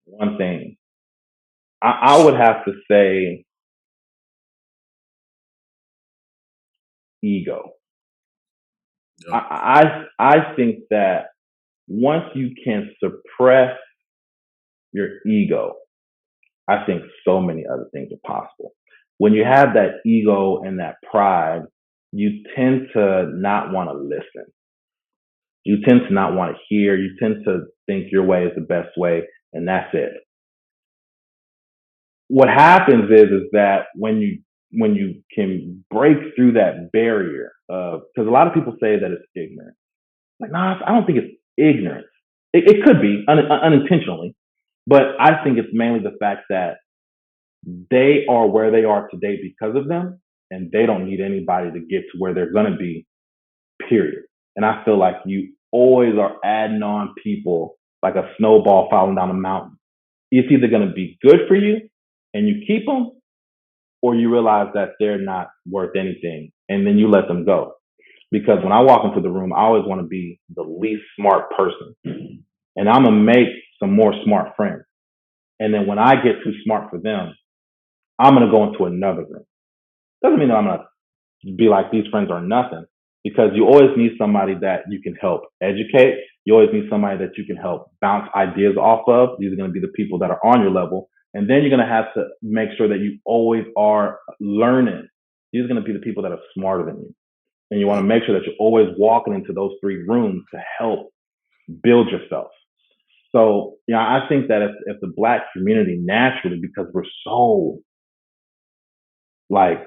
One thing I would have to say ego. Yeah, I think that once you can suppress your ego, I think so many other things are possible. When you have that ego and that pride, you tend to not want to listen. You tend to not want to hear. You tend to think your way is the best way, and that's it. What happens is that when you can break through that barrier, because a lot of people say that it's ignorant. Like, nah, I don't think it's ignorance. It could be unintentionally, but I think it's mainly the fact that they are where they are today because of them, and they don't need anybody to get to where they're going to be, period. And I feel like you always are adding on people like a snowball falling down a mountain. It's either going to be good for you and you keep them, or you realize that they're not worth anything and then you let them go. Because when I walk into the room, I always want to be the least smart person and I'm going to make some more smart friends. And then when I get too smart for them, I'm going to go into another room. Doesn't mean that I'm going to be like these friends are nothing, because you always need somebody that you can help educate. You always need somebody that you can help bounce ideas off of. These are going to be the people that are on your level. And then you're going to have to make sure that you always are learning. These are going to be the people that are smarter than you. And you want to make sure that you're always walking into those three rooms to help build yourself. So, I think that if the Black community naturally, because we're so like,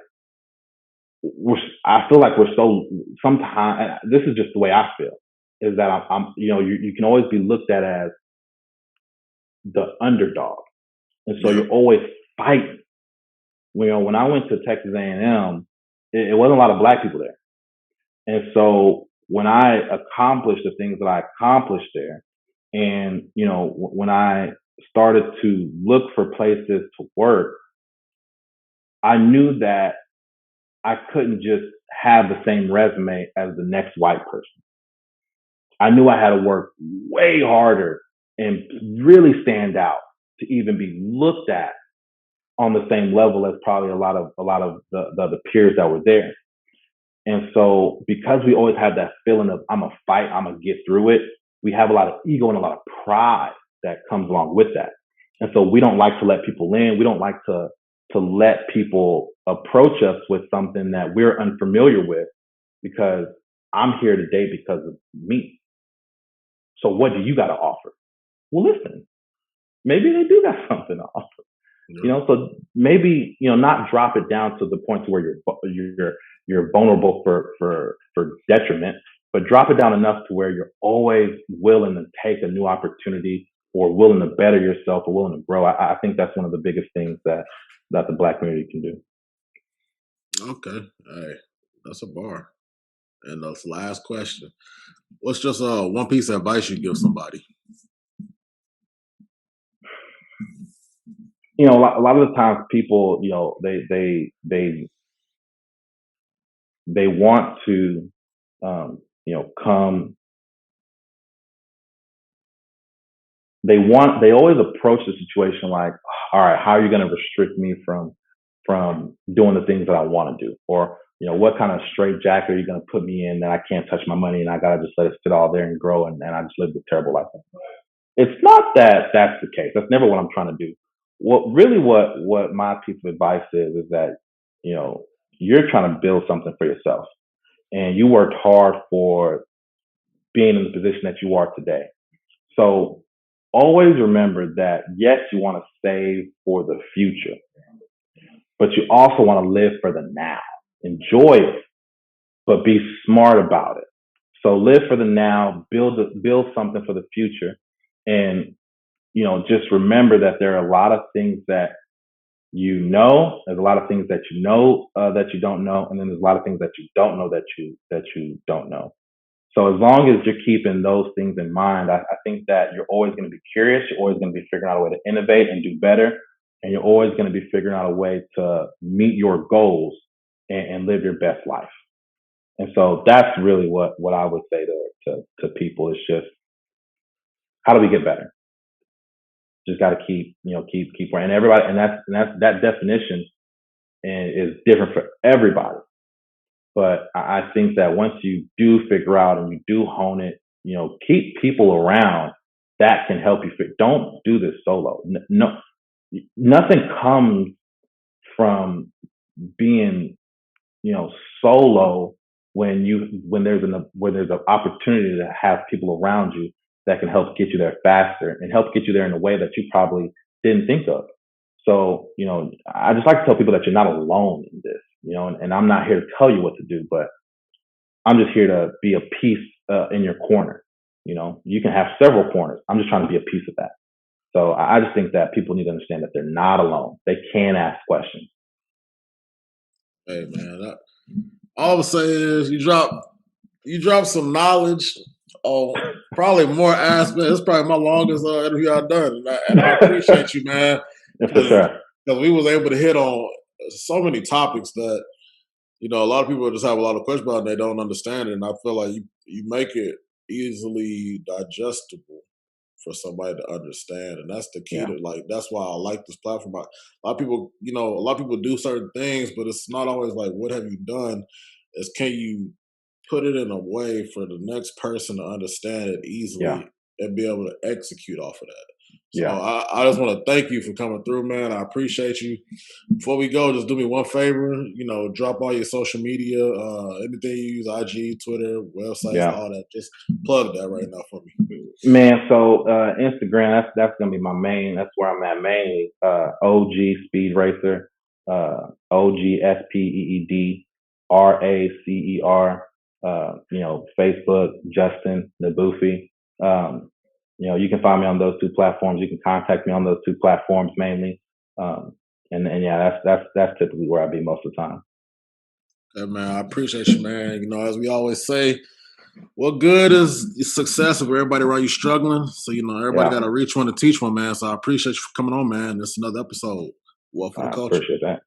I feel like we're so sometimes. This is just the way I feel. Is that you can always be looked at as the underdog, and so yeah, you're always fighting. When I went to Texas A&M, it wasn't a lot of Black people there, and so when I accomplished the things that I accomplished there, and when I started to look for places to work, I knew that I couldn't just have the same resume as the next white person. I knew I had to work way harder and really stand out to even be looked at on the same level as probably a lot of the peers that were there. And so because we always have that feeling of I'm a fight, I'm gonna get through it, we have a lot of ego and a lot of pride that comes along with that. And so we don't like to let people in. We don't like to let people approach us with something that we're unfamiliar with, because I'm here today because of me. So what do you got to offer? Well, listen, maybe they do got something to offer. yeah. So maybe not drop it down to the point to where you're vulnerable for detriment, but drop it down enough to where you're always willing to take a new opportunity or willing to better yourself or willing to grow. I think that's one of the biggest things that the Black community can do. Okay. Hey, that's a bar. And the last question. What's just one piece of advice you give somebody? A lot of the times people, they want to, come. They always approach the situation like, all right, how are you going to restrict me from doing the things that I want to do, or what kind of straight jacket are you going to put me in that I can't touch my money and I gotta just let it sit all there and grow and I just live a terrible life. It's not that that's the case. That's never what I'm trying to do. What my piece of advice is that you're trying to build something for yourself, and you worked hard for being in the position that you are today. So always remember that yes, you want to save for the future, but you also want to live for the now. Enjoy it, but be smart about it. So live for the now, build something for the future, and just remember that there are a lot of things that there's a lot of things that that you don't know, and then there's a lot of things that you don't know that you don't know. So as long as you're keeping those things in mind, I think that you're always going to be curious. You're always going to be figuring out a way to innovate and do better, and you're always going to be figuring out a way to meet your goals and live your best life. And so that's really what I would say to people is just how do we get better? Just got to keep working. And everybody, and that definition is different for everybody. But I think that once you do figure out and you do hone it, keep people around that can help you. Don't do this solo. No, nothing comes from being, solo when there's an opportunity to have people around you that can help get you there faster and help get you there in a way that you probably didn't think of. So, I just like to tell people that you're not alone in this, and I'm not here to tell you what to do, but I'm just here to be a piece in your corner. You can have several corners. I'm just trying to be a piece of that. So I just think that people need to understand that they're not alone. They can ask questions. Hey man, all I'm saying is you drop some knowledge on probably more aspects. It's probably my longest interview I've done, and I appreciate you, man, Yeah, for because sure. we was able to hit on so many topics that a lot of people just have a lot of questions about and they don't understand it. And I feel like you make it easily digestible for somebody to understand, and that's the key Yeah, to that's why I like this platform. A lot of people, a lot of people do certain things, but it's not always like what have you done. It's can you put it in a way for the next person to understand it yeah, easily and be able to execute off of that. So yeah, I just want to thank you for coming through, man. I appreciate you. Before we go, just do me one favor. Drop all your social media, anything you use, IG, Twitter, websites, yeah. all that. Just plug that right now for me. Man, so Instagram, that's gonna be my main. That's where I'm at mainly. OG Speed Racer, OGSPEEDRACER. Facebook Justin Nnabuife. You can find me on those two platforms. You can contact me on those two platforms mainly. And yeah, that's typically where I be most of the time. Hey, man, I appreciate you, man. As we always say, what good is success if everybody around you struggling? So, everybody Yeah, got to reach one to teach one, man. So I appreciate you for coming on, man. This is another episode. Well, for the I culture. appreciate that.